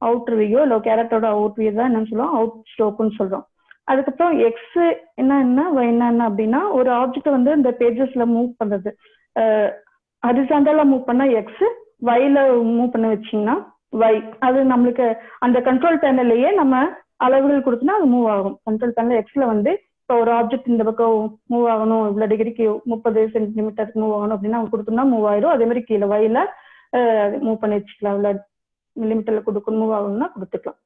அவுட் வியூ இல்லை கேரக்டரோட அவுட் வியூ தான் என்னன்னு சொல்லுவோம், அவுட் ஸ்டோக்குன்னு சொல்றோம். அதுக்கப்புறம் எக்ஸ் என்ன என்ன அப்படின்னா ஒரு ஆப்ஜெக்ட் வந்து இந்த பேஜஸ்ல மூவ் பண்றது. ஹரிசாண்டலா மூவ் பண்ணா எக்ஸ், வைல மூவ் பண்ண வச்சிங்கன்னா வை. அது நம்மளுக்கு அந்த கண்ட்ரோல் பேனல்லையே நம்ம அளவுகள் கொடுத்தோம்னா அது மூவ் ஆகும். கண்ட்ரோல் பேனல் எக்ஸ்ல வந்து இப்போ ஒரு ஆப்ஜெக்ட் இந்த பக்கம் மூவ் ஆகணும், இவ்வளோ டிகிரிக்கு 30 சென்டிமீட்டருக்கு மூவ் ஆகணும் அப்படின்னா அவங்க கொடுத்தோம்னா மூவ் ஆயிரும். அதே மாதிரி கீழே வைல மூவ் பண்ணி வச்சுக்கலாம், இவ்வளோ மில்லிமீட்டர்ல கொடுக்கணும் மூவ் ஆகணும்னா கொடுத்துக்கலாம்.